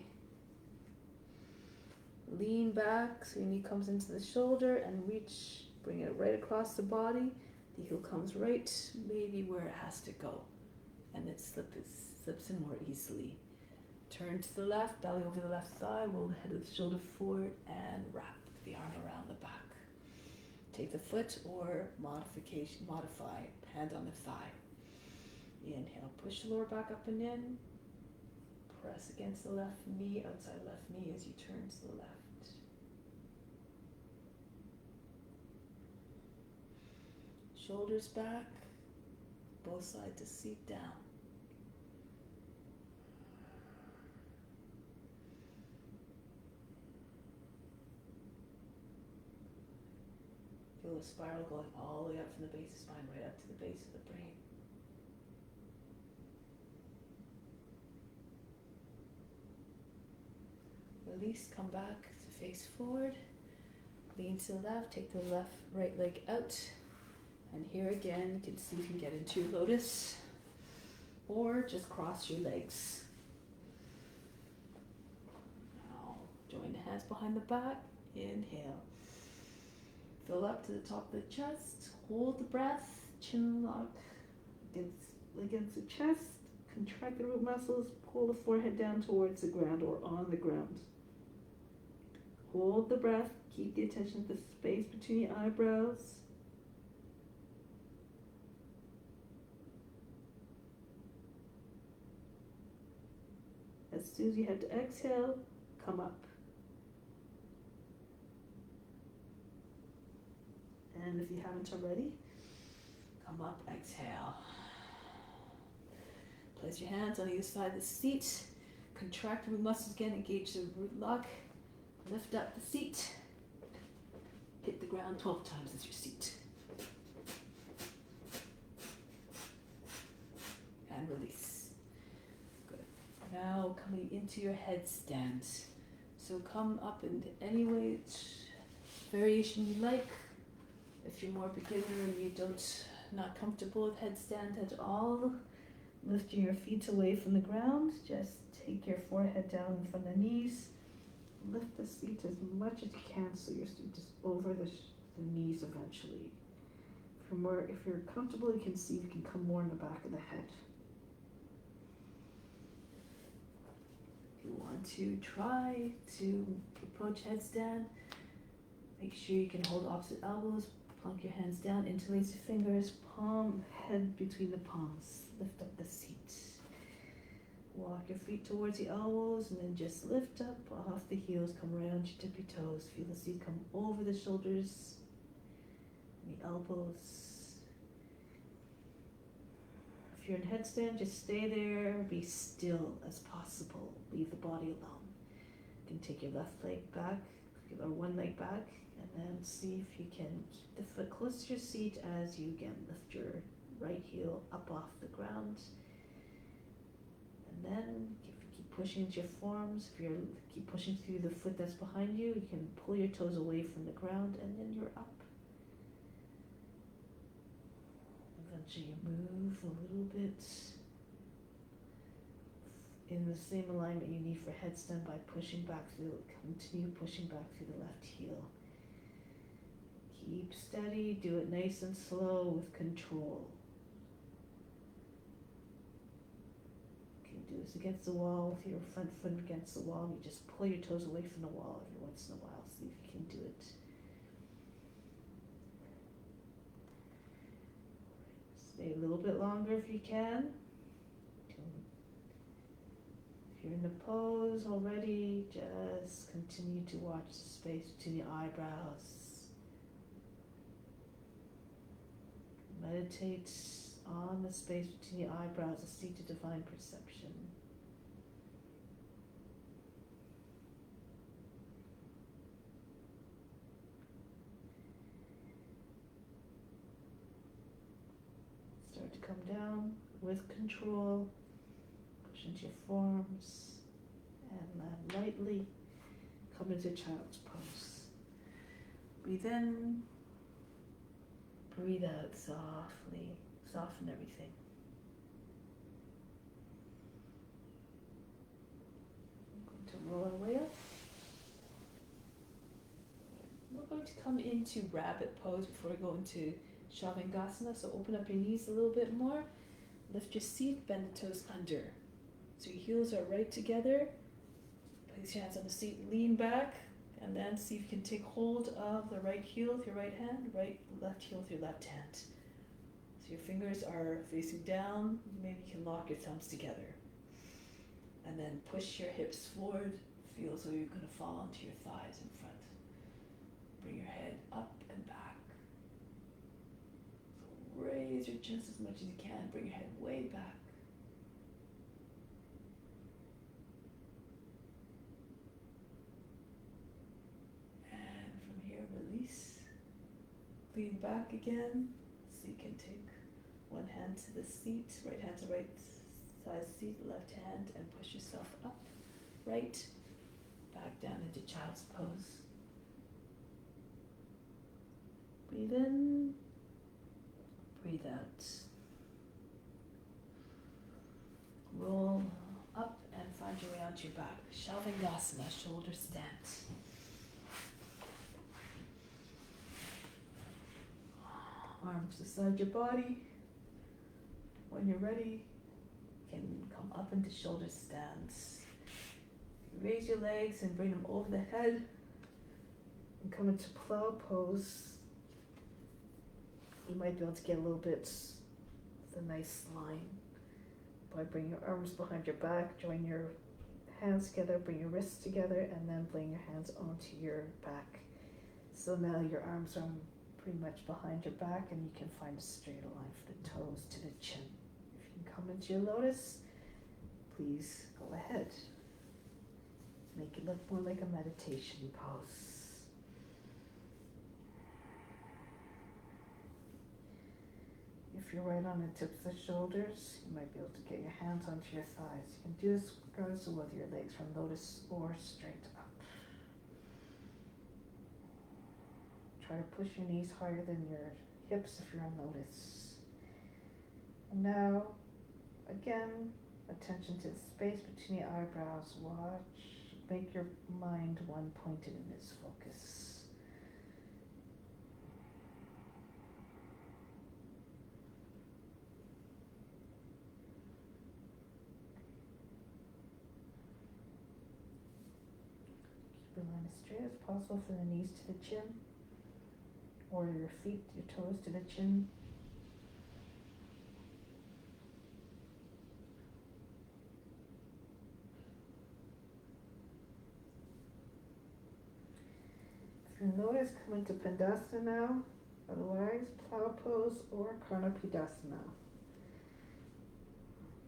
Lean back so your knee comes into the shoulder and reach, bring it right across the body. The heel comes right, maybe where it has to go. And it slips in more easily. Turn to the left, belly over the left thigh, roll the head of the shoulder forward and wrap the arm around the back. Take the foot or modify, hand on the thigh. Inhale, push the lower back up and in. Press against the left knee, outside left knee as you turn to the left. Shoulders back, both sides to seat down. Feel the spiral going all the way up from the base of the spine, right up to the base of the brain. Release, come back to face forward. Lean to the left, take the right leg out. And here again, you can see if you can get into your lotus. Or just cross your legs. Now, join the hands behind the back. Inhale. Fill up to the top of the chest. Hold the breath. Chin lock against the chest. Contract the root muscles. Pull the forehead down towards the ground or on the ground. Hold the breath. Keep the attention to the space between your eyebrows. As soon as you have to exhale, come up. And if you haven't already, come up, exhale. Place your hands on either side of the seat. Contract the root muscles again, engage the root lock. Lift up the seat. Hit the ground 12 times as your seat. And release. Good. Now coming into your headstand. So come up in any way, variation you like. If you're more beginner and you not comfortable with headstand at all, lifting your feet away from the ground, just take your forehead down in front of the knees. Lift the seat as much as you can so your seat is over the knees eventually. If you're comfortable, you can see if you can come more in the back of the head. If you want to try to approach headstand, make sure you can hold opposite elbows, plunk your hands down, interlace your fingers, palm, head between the palms. Lift up the seat. Walk your feet towards the elbows and then just lift up off the heels, come around your tippy toes. Feel the seat come over the shoulders and the elbows. If you're in headstand, just stay there, be still as possible. Leave the body alone. You can take your left leg back, or one leg back, and then see if you can keep the foot close to your seat as you again lift your right heel up off the ground. And then keep pushing into your forearms. If you keep pushing through the foot that's behind you, you can pull your toes away from the ground and then you're up. Eventually you move a little bit in the same alignment you need for headstand by continue pushing back through the left heel. Keep steady, do it nice and slow with control. Do this against the wall with your front foot against the wall. You just pull your toes away from the wall every once in a while. See if you can do it. Stay a little bit longer if you can. If you're in the pose already, just continue to watch the space between the eyebrows. Meditate on the space between the eyebrows, a seat of divine perception. Start to come down with control. Push into your forearms and land lightly. Come into child's pose. Breathe in. Breathe out softly. Soften everything. I'm going to roll our way up. We're going to come into rabbit pose before we go into Shavangasana. So open up your knees a little bit more. Lift your seat, bend the toes under. So your heels are right together. Place your hands on the seat, lean back, and then see if you can take hold of the right heel with your right hand, left heel with your left hand. So your fingers are facing down. Maybe you can lock your thumbs together. And then push your hips forward. Feel as though you're going to fall onto your thighs in front. Bring your head up and back. So raise your chest as much as you can. Bring your head way back. And from here, release. Lean back again. So you can take one hand to the seat, right hand to right side seat, left hand, and push yourself up, right, back down into child's pose. Breathe in, breathe out. Roll up and find your way onto your back. Shavangasana, shoulder stance. Arms beside your body. When you're ready, you can come up into shoulder stance. Raise your legs and bring them over the head. And come into plow pose. You might be able to get a little bit with a nice line by bringing your arms behind your back, join your hands together, bring your wrists together, and then bring your hands onto your back. So now your arms are pretty much behind your back and you can find a straight line for the toes to the chin. If you can come into your lotus, please go ahead. Make it look more like a meditation pose. If you're right on the tips of the shoulders, you might be able to get your hands onto your thighs. You can do this regardless of whether your legs from lotus or straight up. try to push your knees higher than your hips if you're on lotus. And now, again, attention to the space between the eyebrows. Watch. Make your mind one pointed in its focus. Keep your line as straight as possible from the knees to the chin, or your feet, your toes to the chin. If you notice, come into Pandasana now, otherwise plow pose or Karnapidasana.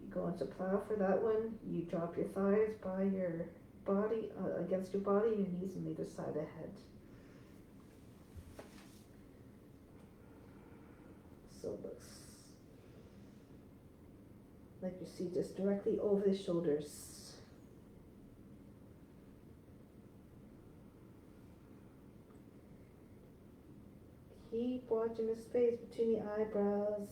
You go into plow for that one, you drop your thighs by your body, against your body, your knees on either side of the head. So it looks like your seat is directly over the shoulders. Keep watching the space between the eyebrows.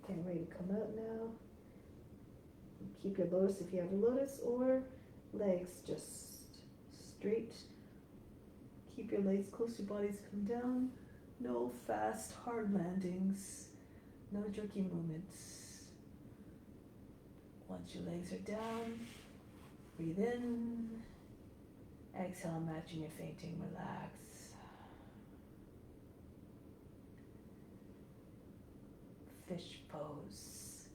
Getting ready to come out now. Keep your lotus if you have a lotus, or legs just straight. Keep your legs close to your bodies, come down. No fast, hard landings. No jerky movements. Once your legs are down, breathe in. Exhale, imagine you're fainting, relax. Fish pose.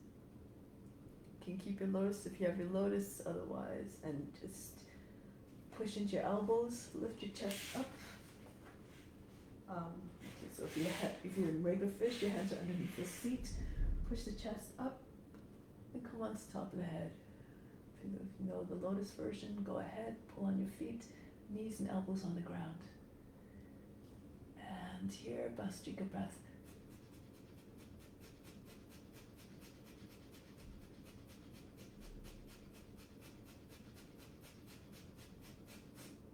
You can keep your lotus if you have your lotus, otherwise, and just push into your elbows, lift your chest up. Okay, so if you're in regular fish, your hands are underneath the seat. Push the chest up and come on to top of the head. If you know the lotus version, go ahead, pull on your feet, knees and elbows on the ground. And here, Bhastrika breath.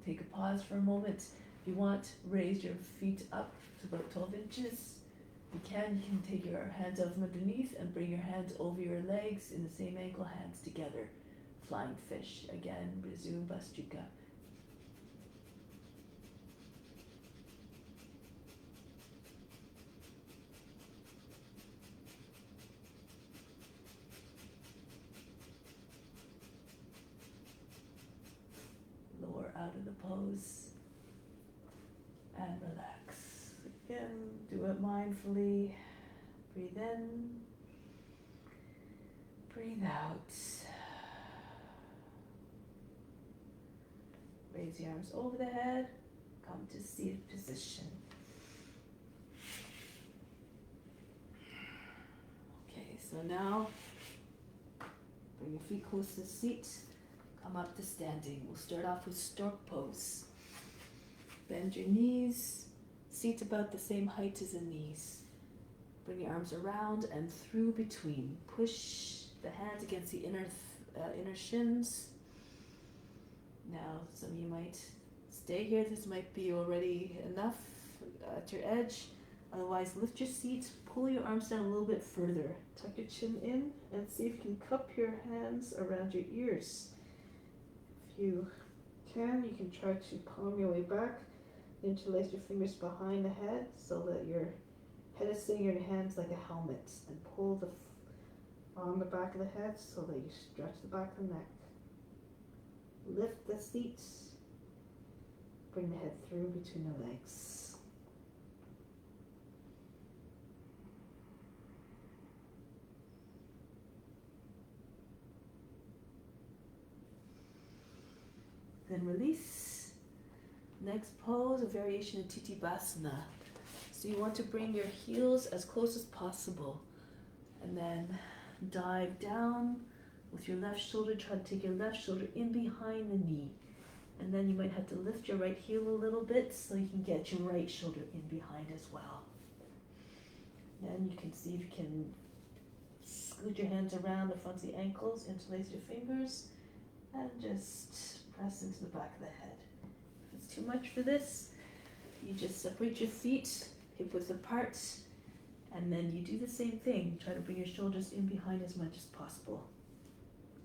Take a pause for a moment. If you want, raise your feet up to about 12 inches. If you can take your hands out from underneath and bring your hands over your legs in the same ankle, hands together. Flying fish. Again, resume Bhastrika. Lower out of the pose and relax. Again, do it mindfully. Breathe in, breathe out. Raise your arms over the head, come to seated position. Okay, so now bring your feet close to the seat, come up to standing. We'll start off with stork pose. Bend your knees, seat about the same height as the knees. Bring your arms around and through between. Push the hands against the inner shins. Now, some of you might stay here. This might be already enough at your edge. Otherwise, lift your seat, pull your arms down a little bit further. Tuck your chin in and see if you can cup your hands around your ears. If you can try to palm your way back. Interlace your fingers behind the head so that your head is sitting in your hands like a helmet, and pull on the back of the head so that you stretch the back of the neck. Lift the seat, bring the head through between the legs. Then release. Next pose, a variation of Titibhasana. So you want to bring your heels as close as possible, and then dive down with your left shoulder. Try to take your left shoulder in behind the knee. And then you might have to lift your right heel a little bit so you can get your right shoulder in behind as well. And you can see if you can scoot your hands around the front of the ankles, interlace your fingers, and just press into the back of the head. If it's too much for this, you just separate your feet, hip width apart, and then you do the same thing. Try to bring your shoulders in behind as much as possible.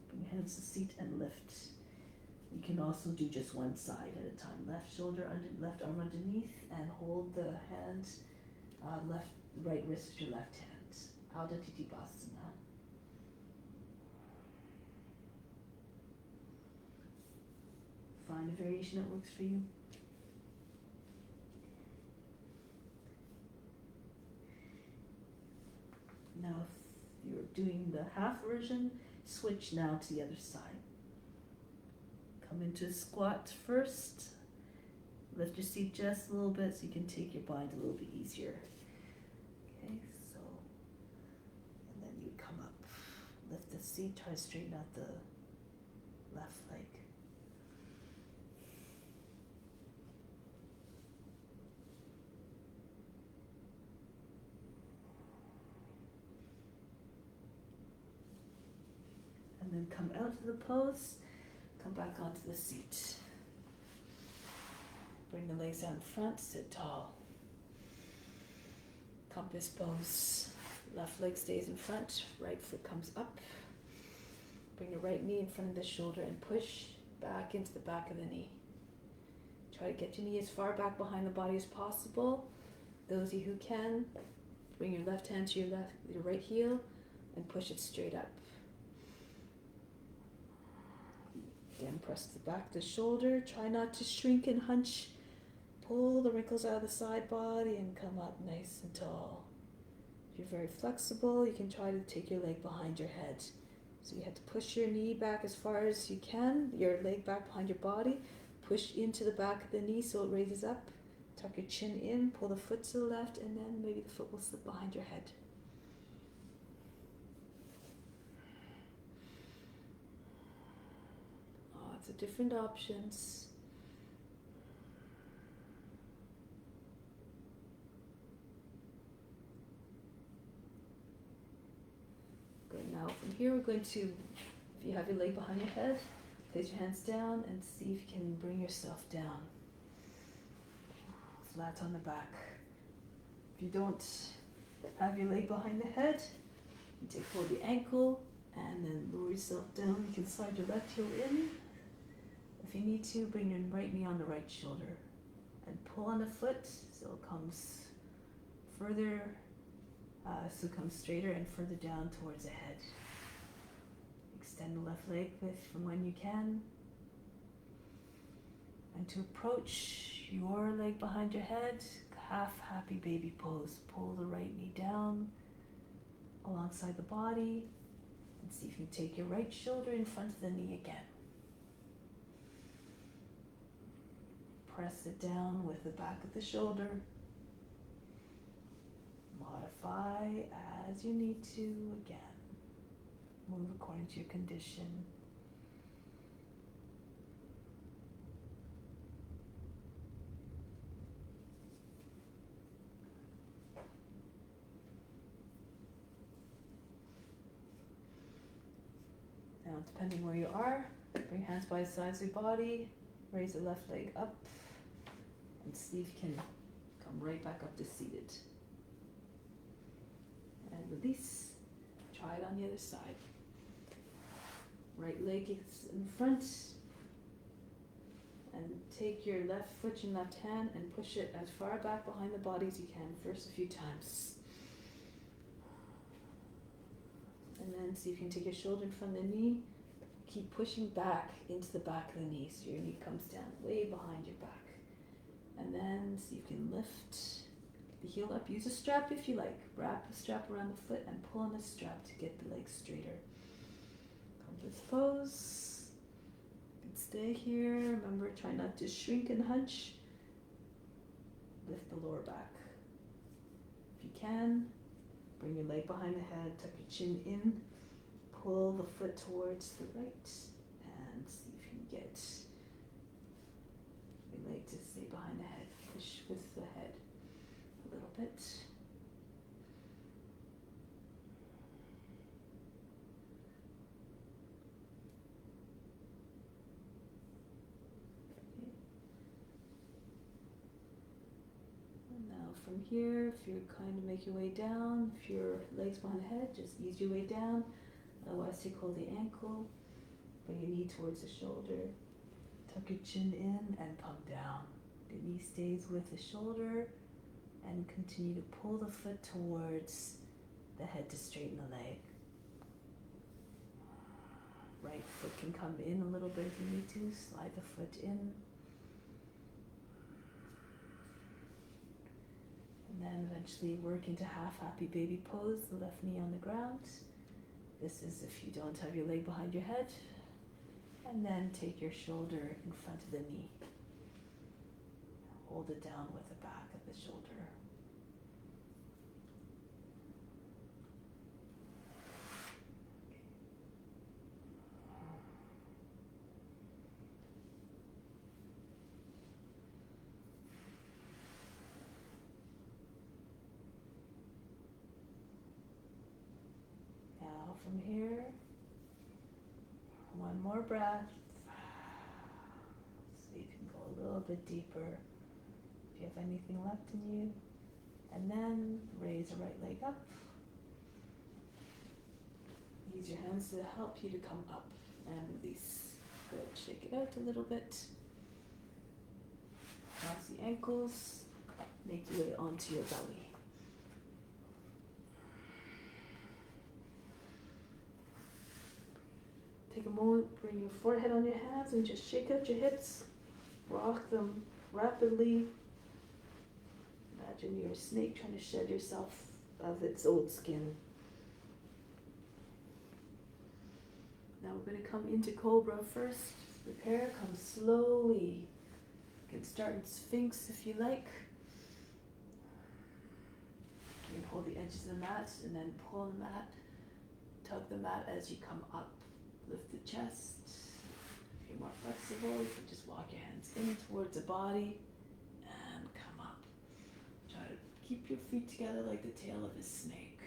Bring your hands to the seat and lift. You can also do just one side at a time. Left shoulder under, left arm underneath, and hold the hand, right wrist with your left hand. Ardha Titipasana. Find a variation that works for you. Now, if you're doing the half version, switch now to the other side. Come into a squat first. Lift your seat just a little bit so you can take your bind a little bit easier. Okay, so, and then you come up. Lift the seat, try to straighten out the left leg. And then come out of the pose, come back onto the seat. Bring the legs out in front, sit tall. Compass pose. Left leg stays in front, right foot comes up. Bring the right knee in front of the shoulder and push back into the back of the knee. Try to get your knee as far back behind the body as possible. Those of you who can, bring your left hand to your right heel and push it straight up. Again, press the back of the shoulder. Try not to shrink and hunch. Pull the wrinkles out of the side body and come up nice and tall. If you're very flexible, you can try to take your leg behind your head. So you have to push your knee back as far as you can, your leg back behind your body. Push into the back of the knee so it raises up. Tuck your chin in, pull the foot to the left, and then maybe the foot will slip behind your head. Lots of different options. Good, now from here we're going to, if you have your leg behind your head, place your hands down and see if you can bring yourself down. Flat on the back. If you don't have your leg behind the head, you take hold of the ankle and then lower yourself down. You can slide your left heel in. If you need to, bring your right knee on the right shoulder and pull on the foot so it comes further, so it comes straighter and further down towards the head. Extend the left leg width from when you can. And to approach your leg behind your head, half happy baby pose. Pull the right knee down alongside the body and see if you can take your right shoulder in front of the knee again. Press it down with the back of the shoulder. Modify as you need to again. Move according to your condition. Now, depending where you are, bring hands by the sides of your body, raise the left leg up, and see if you can come right back up to seated. And release. Try it on the other side. Right leg is in front, and take your left foot and left hand and push it as far back behind the body as you can. First a few times. And then see if you can take your shoulder in front of the knee. Keep pushing back into the back of the knee so your knee comes down way behind your back. And then see if you can lift the heel up. Use a strap if you like. Wrap the strap around the foot and pull on the strap to get the legs straighter. Compass pose. You can stay here. Remember, try not to shrink and hunch. Lift the lower back. If you can, bring your leg behind the head, tuck your chin in, pull the foot towards the right, and see if you can get leg to stay behind the head. Push with the head a little bit. Now from here, if you kind of make your way down, if your legs behind the head, just ease your way down. Otherwise, take hold of the ankle, bring your knee towards the shoulder. Tuck your chin in and come down. The knee stays with the shoulder and continue to pull the foot towards the head to straighten the leg. Right foot can come in a little bit if you need to. Slide the foot in. And then eventually work into half happy baby pose, the left knee on the ground. This is if you don't have your leg behind your head. And then take your shoulder in front of the knee. Hold it down with the back of the shoulder. Now from here, one more breath. So you can go a little bit deeper if you have anything left in you. And then raise the right leg up. Use your hands to help you to come up and release. Good. Shake it out a little bit. Cross the ankles. Make your way onto your belly. Take a moment, bring your forehead on your hands and just shake out your hips. Rock them rapidly. Imagine you're a snake trying to shed yourself of its old skin. Now we're going to come into Cobra first. Prepare, come slowly. You can start in Sphinx if you like. You can hold the edges of the mat and then pull the mat. Tug the mat as you come up. Lift the chest. If you're more flexible, you can just walk your hands in towards the body and come up. Try to keep your feet together like the tail of a snake.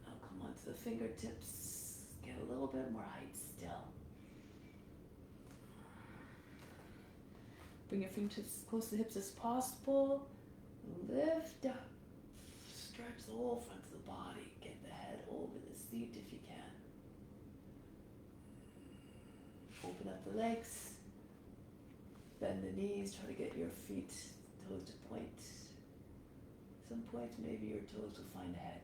Now come onto the fingertips. Get a little bit more height still. Bring your fingertips as close to the hips as possible. Lift up. Stretch the whole front of the body. Get the head over the seat if you can. Open up the legs. Bend the knees. Try to get your feet, toes to point. Some points, maybe your toes will find the head.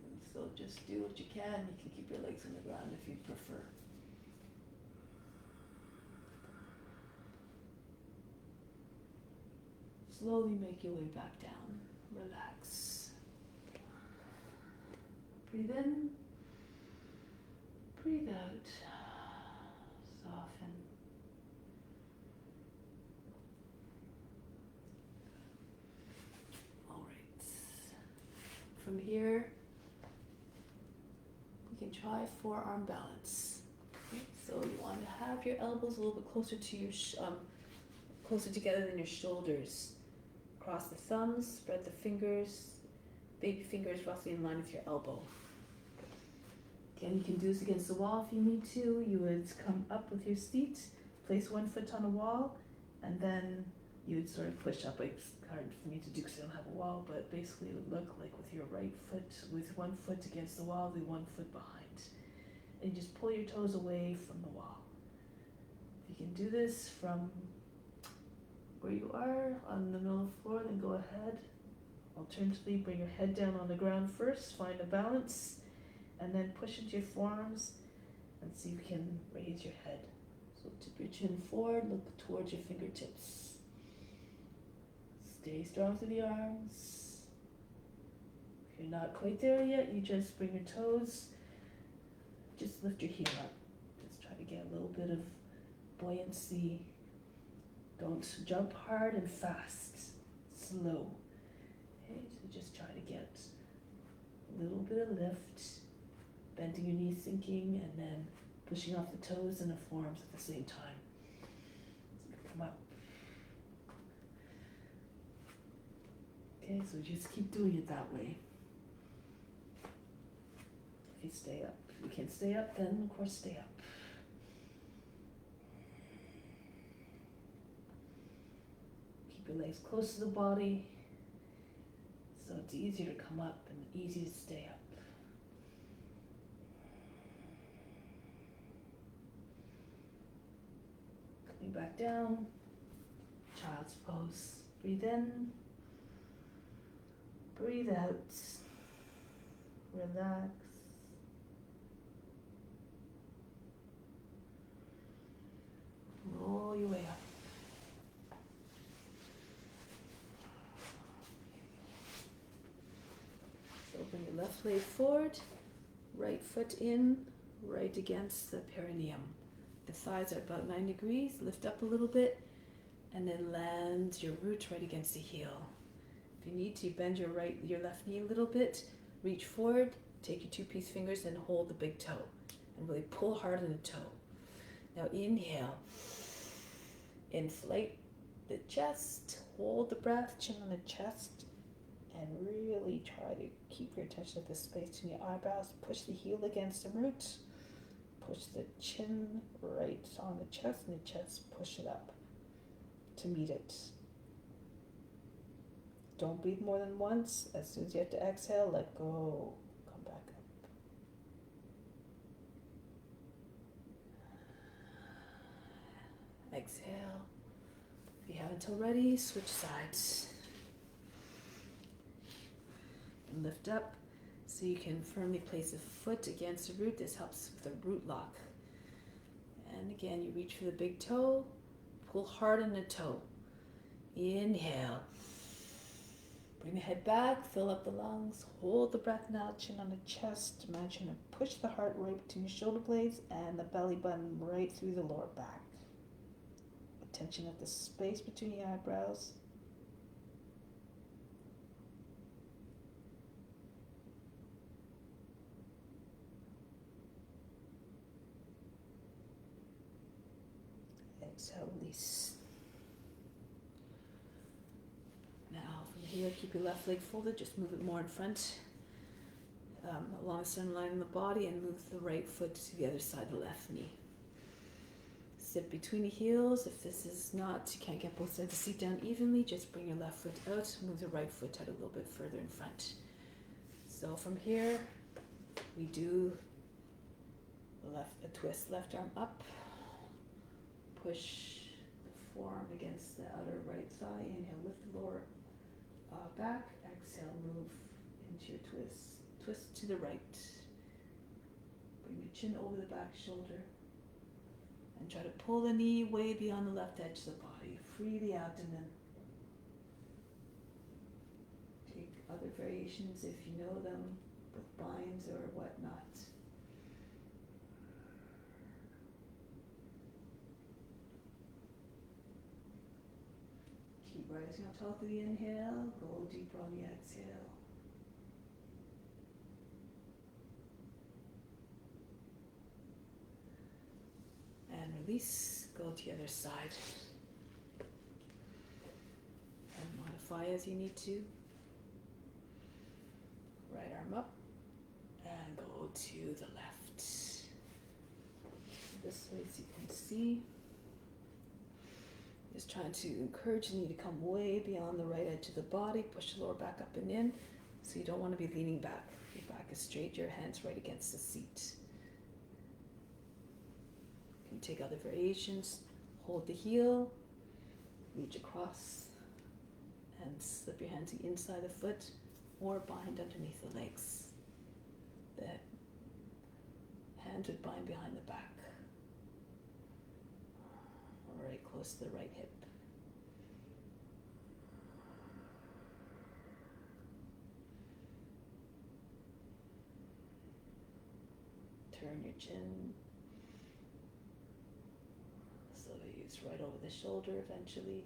And so just do what you can. You can keep your legs on the ground if you prefer. Slowly make your way back down. Relax. Breathe in. Breathe out. Soften. All right. From here, we can try forearm balance. So you want to have your elbows a little bit closer to your closer together than your shoulders. Cross the thumbs, spread the fingers, baby fingers roughly in line with your elbow. Again, you can do this against the wall if you need to. You would come up with your feet, place one foot on a wall, and then you would sort of push up. It's hard for me to do because I don't have a wall, but basically it would look like with your right foot, with one foot against the wall, the one foot behind. And you just pull your toes away from the wall. If you can do this from where you are on the middle of the floor, then go ahead. Alternatively, bring your head down on the ground first, find a balance, and then push into your forearms and see if you can raise your head. So tip your chin forward, look towards your fingertips. Stay strong through the arms. If you're not quite there yet, you just bring your toes, just lift your heel up. Just try to get a little bit of buoyancy. Don't jump hard and fast. Slow. Okay, so just try to get A little bit of lift, bending your knees, sinking, and then pushing off the toes and the forearms at the same time. Come up. Okay, so just keep doing it that way. If you stay up. If you can't stay up, then of course stay up. Keep your legs close to the body, so it's easier to come up and easy to stay up. Coming back down, child's pose. Breathe in, breathe out, relax. Roll your way up. So bring your left leg forward, right foot in, right against the perineum. The thighs are about 9 degrees. Lift up a little bit and then land your root right against the heel. If you need to, bend your left knee a little bit, reach forward, take your 2-piece fingers and hold the big toe and really pull hard on the toe. Now inhale, inflate the chest, hold the breath, chin on the chest, and really try to keep your attention at the space in your eyebrows. Push the heel against the root, push the chin right on the chest, and the chest push it up to meet it. Don't breathe more than once. As soon as you have to exhale, let go. Come back up. Exhale. If you haven't already, switch sides. And lift up so you can firmly place a foot against the root. This helps with the root lock. And again, you reach for the big toe. Pull hard on the toe. Inhale. Bring the head back, fill up the lungs, hold the breath now, chin on the chest. Imagine to push the heart right between your shoulder blades and the belly button right through the lower back. Attention at the space between your eyebrows. Exhale, release. Now from here, keep your left leg folded, just move it more in front along the center line in the body and move the right foot to the other side of the left knee. Sit between the heels. If this is not, you can't get both sides of the seat down evenly, just bring your left foot out, move the right foot out a little bit further in front. So from here, we do a twist, left arm up, push the forearm against the outer right thigh. Inhale, lift the lower back. Exhale, move into your twist. Twist to the right. Bring your chin over the back shoulder. And try to pull the knee way beyond the left edge of the body. Free the abdomen. Take other variations if you know them, with binds or whatnot. Keep rising up tall through the inhale, go deeper on the exhale. And release, go to the other side. And modify as you need to. Right arm up and go to the left. This way so you can see. Just trying to encourage the knee to come way beyond the right edge of the body. Push the lower back up and in. So you don't want to be leaning back. Your back is straight, your hands right against the seat. You can take other variations. Hold the heel, reach across, and slip your hands to the inside of the foot or bind underneath the legs. The hands would bind behind the back. Right close to the right hip. Turn your chin so that it's right over the shoulder eventually.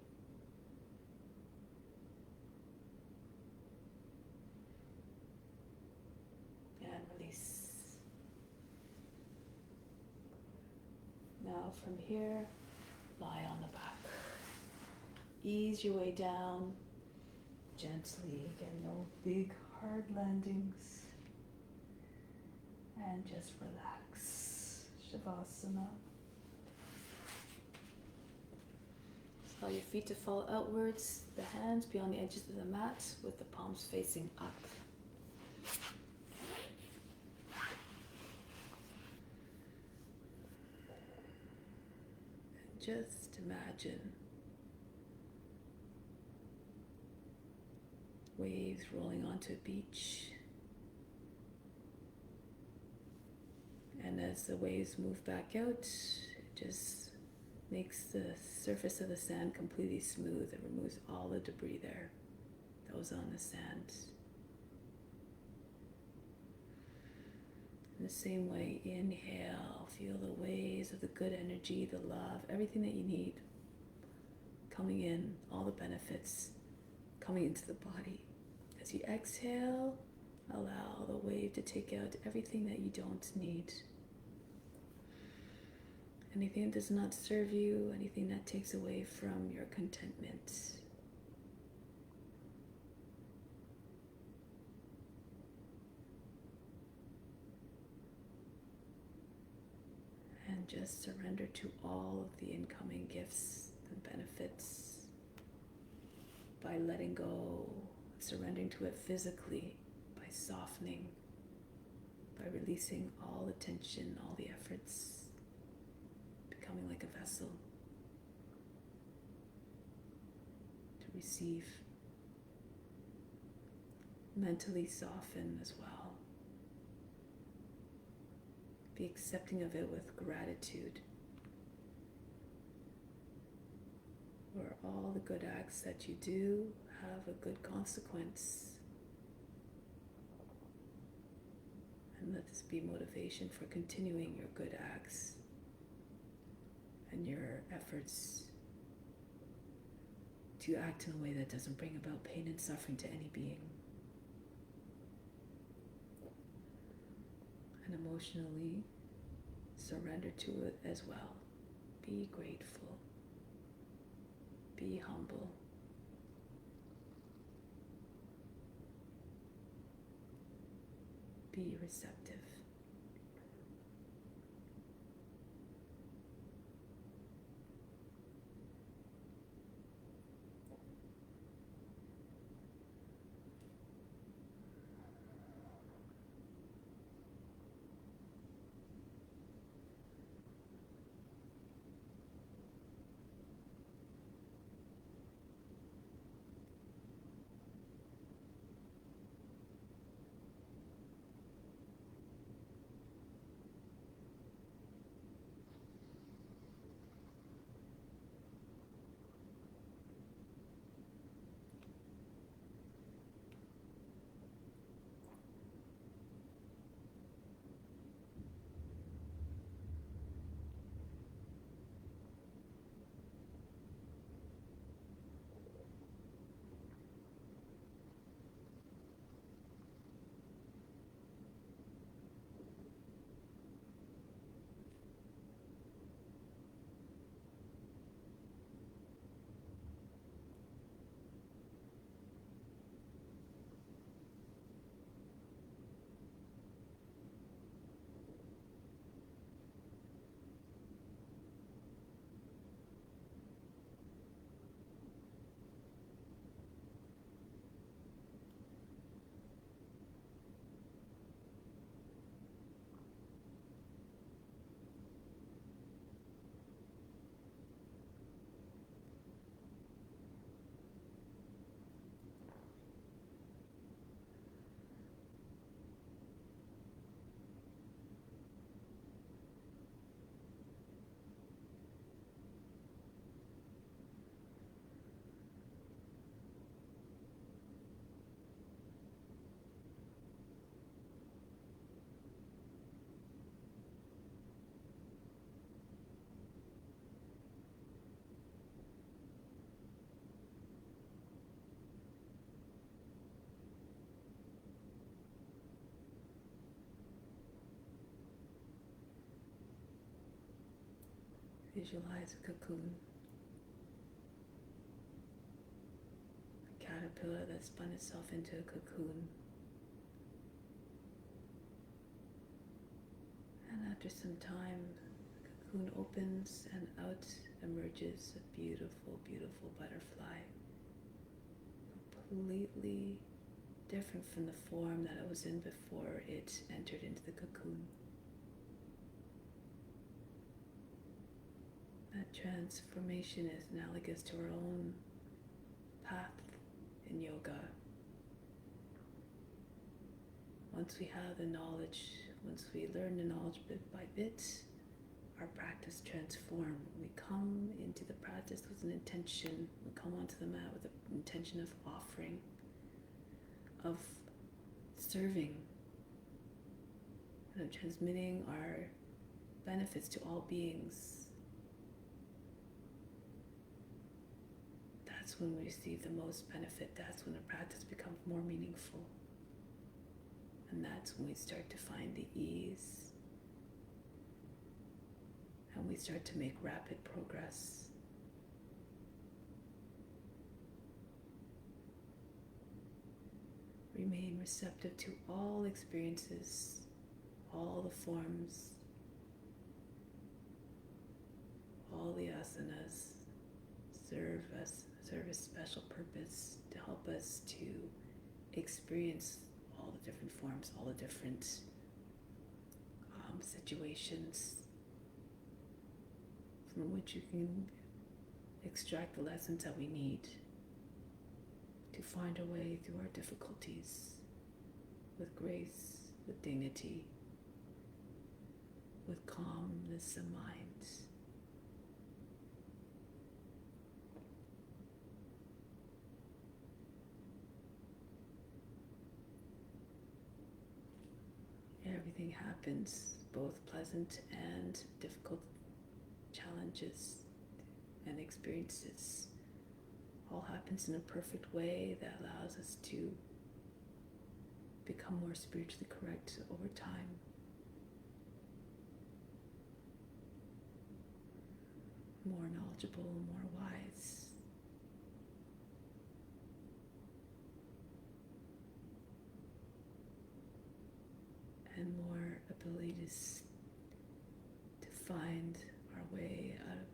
Now from here, lie on the back. Ease your way down gently. Again, no big hard landings. And just relax. Shavasana. Allow your feet to fall outwards, the hands be on the edges of the mat with the palms facing up. And just imagine waves rolling onto a beach. And as the waves move back out, it just makes the surface of the sand completely smooth. It removes all the debris there that was on the sand. In the same way, inhale, feel the waves of the good energy, the love, everything that you need coming in, all the benefits coming into the body. As you exhale, allow the wave to take out everything that you don't need. Anything that does not serve you, anything that takes away from your contentment. And just surrender to all of the incoming gifts and benefits by letting go, surrendering to it physically, by softening, by releasing all the tension, all the efforts. Becoming like a vessel to receive, mentally soften as well. Be accepting of it with gratitude, where all the good acts that you do have a good consequence. And let this be motivation for continuing your good acts and your efforts to act in a way that doesn't bring about pain and suffering to any being. And emotionally surrender to it as well. Be grateful. Be humble. Be receptive. Visualize a cocoon, a caterpillar that spun itself into a cocoon. And after some time, the cocoon opens and out emerges a beautiful, beautiful butterfly, completely different from the form that it was in before it entered into the cocoon. That transformation is analogous to our own path in yoga. Once we have the knowledge, once we learn the knowledge bit by bit, our practice transforms. We come into the practice with an intention. We come onto the mat with the intention of offering, of serving, and of transmitting our benefits to all beings. That's when we receive the most benefit. That's when the practice becomes more meaningful. And that's when we start to find the ease. And we start to make rapid progress. Remain receptive to all experiences, all the forms, all the asanas serve a special purpose to help us to experience all the different forms, all the different situations from which you can extract the lessons that we need to find our way through our difficulties with grace, with dignity, with calmness of mind. Everything happens, both pleasant and difficult challenges and experiences. All happens in a perfect way that allows us to become more spiritually correct over time. More knowledgeable, more wise. And more ability to find our way out of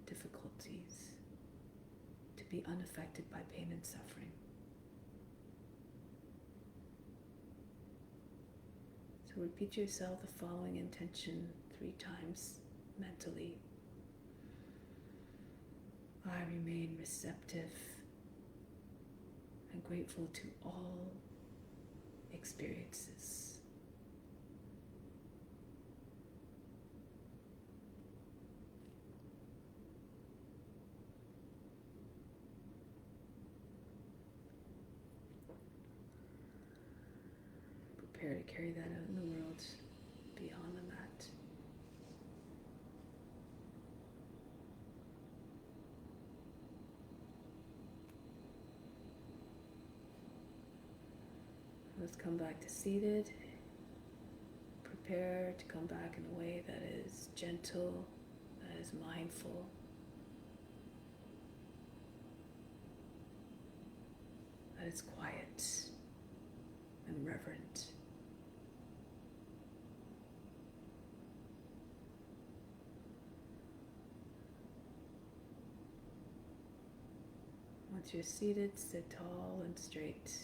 difficulties, to be unaffected by pain and suffering. So repeat to yourself the following intention 3 times mentally. I remain receptive and grateful to all experiences. Prepare to carry that out in the world beyond the mat. Let's come back to seated. Prepare to come back in a way that is gentle, that is mindful. That is quiet and reverent. Once you're seated, sit tall and straight.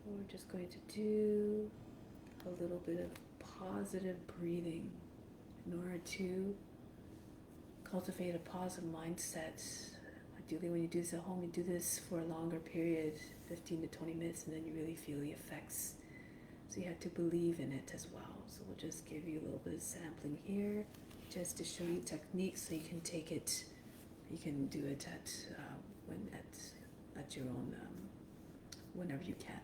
So we're just going to do a little bit of positive breathing in order to cultivate a positive mindset. Ideally, when you do this at home, you do this for a longer period, 15 to 20 minutes, and then you really feel the effects. So you have to believe in it as well. So we'll just give you a little bit of sampling here, just to show you techniques so you can take it. You can do it at your own whenever you can.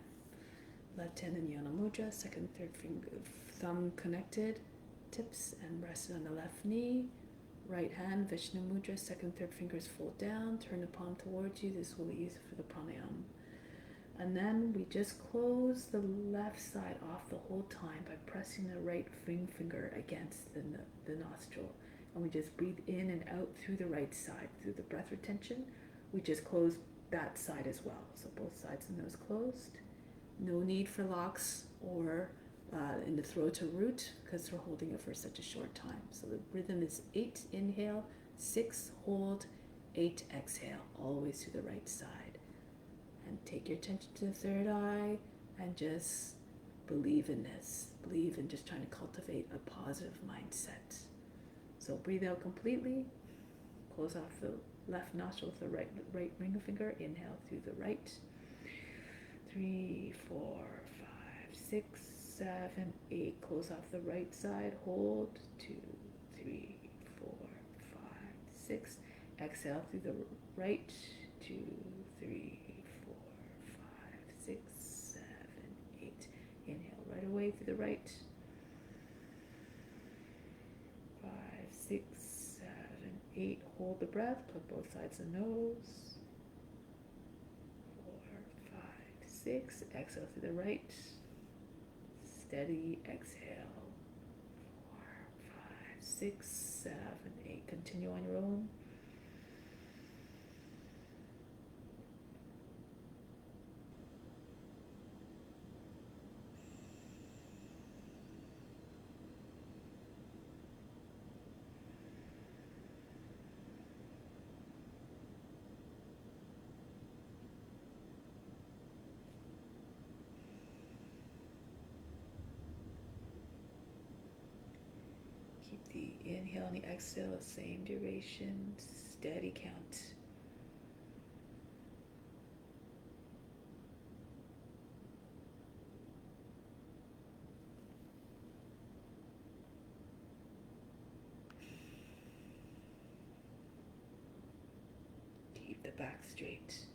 Left hand in Yana Mudra, second, third finger, thumb connected, tips and rested on the left knee. Right hand, Vishnu Mudra, second, third fingers fold down, turn the palm towards you. This will be used for the pranayama And then we just close the left side off the whole time by pressing the right ring finger against the nostril. And we just breathe in and out through the right side. Through the breath retention, we just close that side as well. So both sides of the nose closed. No need for locks or in the throat or root because we're holding it for such a short time. So the rhythm is 8 inhale, 6 hold, 8 exhale, always through the right side. And take your attention to the third eye and just believe in this. Believe in just trying to cultivate a positive mindset. So breathe out completely. Close off the left nostril with the right ring finger. Inhale through the right. 3, 4, 5, 6, 7, 8. Close off the right side. Hold. 2, 3, 4, 5, 6. Exhale through the right. 2, 3, 4, 5, 6, 7, 8. Inhale right away through the right. 5, 6, 7, 8. Hold the breath. Plug both sides of the nose. 4, 5, 6. Exhale through the right. Steady exhale. 4, 5, 6, 7, 8. Continue on your own. Keep the inhale and the exhale the same duration, steady count. Keep the back straight.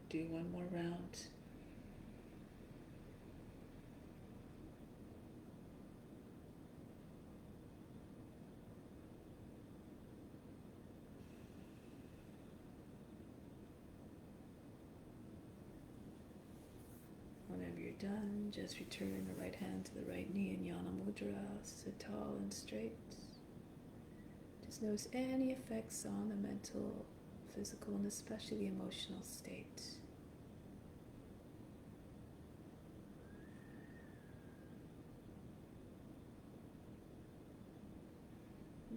Do one more round. Whenever you're done, just return the right hand to the right knee in Yana Mudra. Sit tall and straight. Just notice any effects on the mental, physical, and especially the emotional state.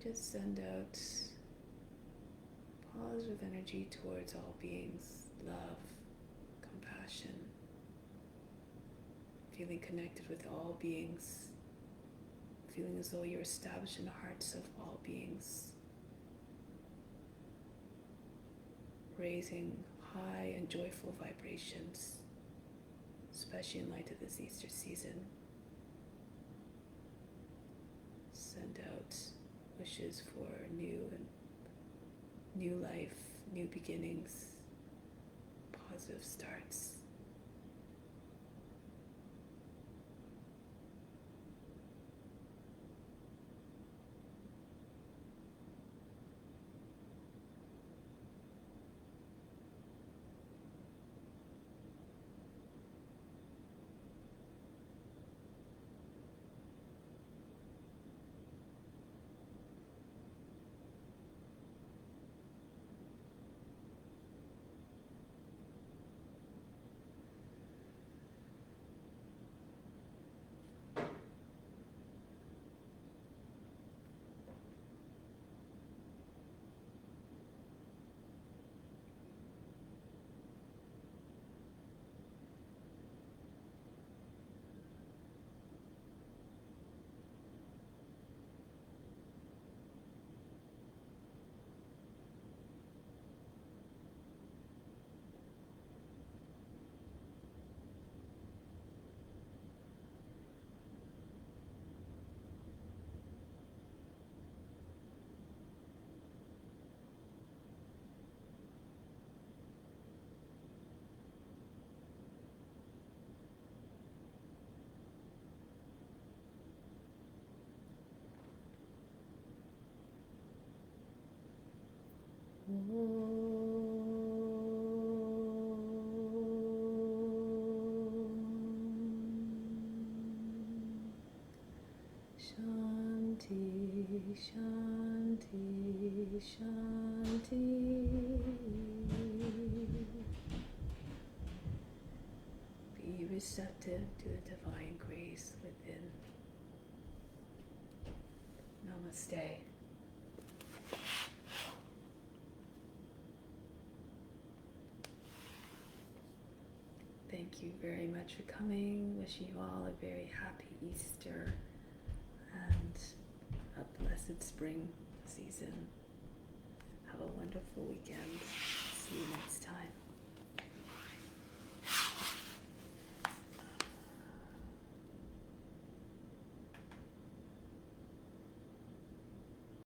Just send out positive energy towards all beings, love, compassion, feeling connected with all beings, feeling as though you're established in the hearts of all beings, raising high and joyful vibrations, especially in light of this Easter season. Send out wishes for new life, new beginnings, positive starts. Shanti, Shanti, Shanti. Be receptive to the divine grace within. Namaste. Thank you very much for coming. Wishing you all a very happy Easter and a blessed spring season. Have a wonderful weekend. See you next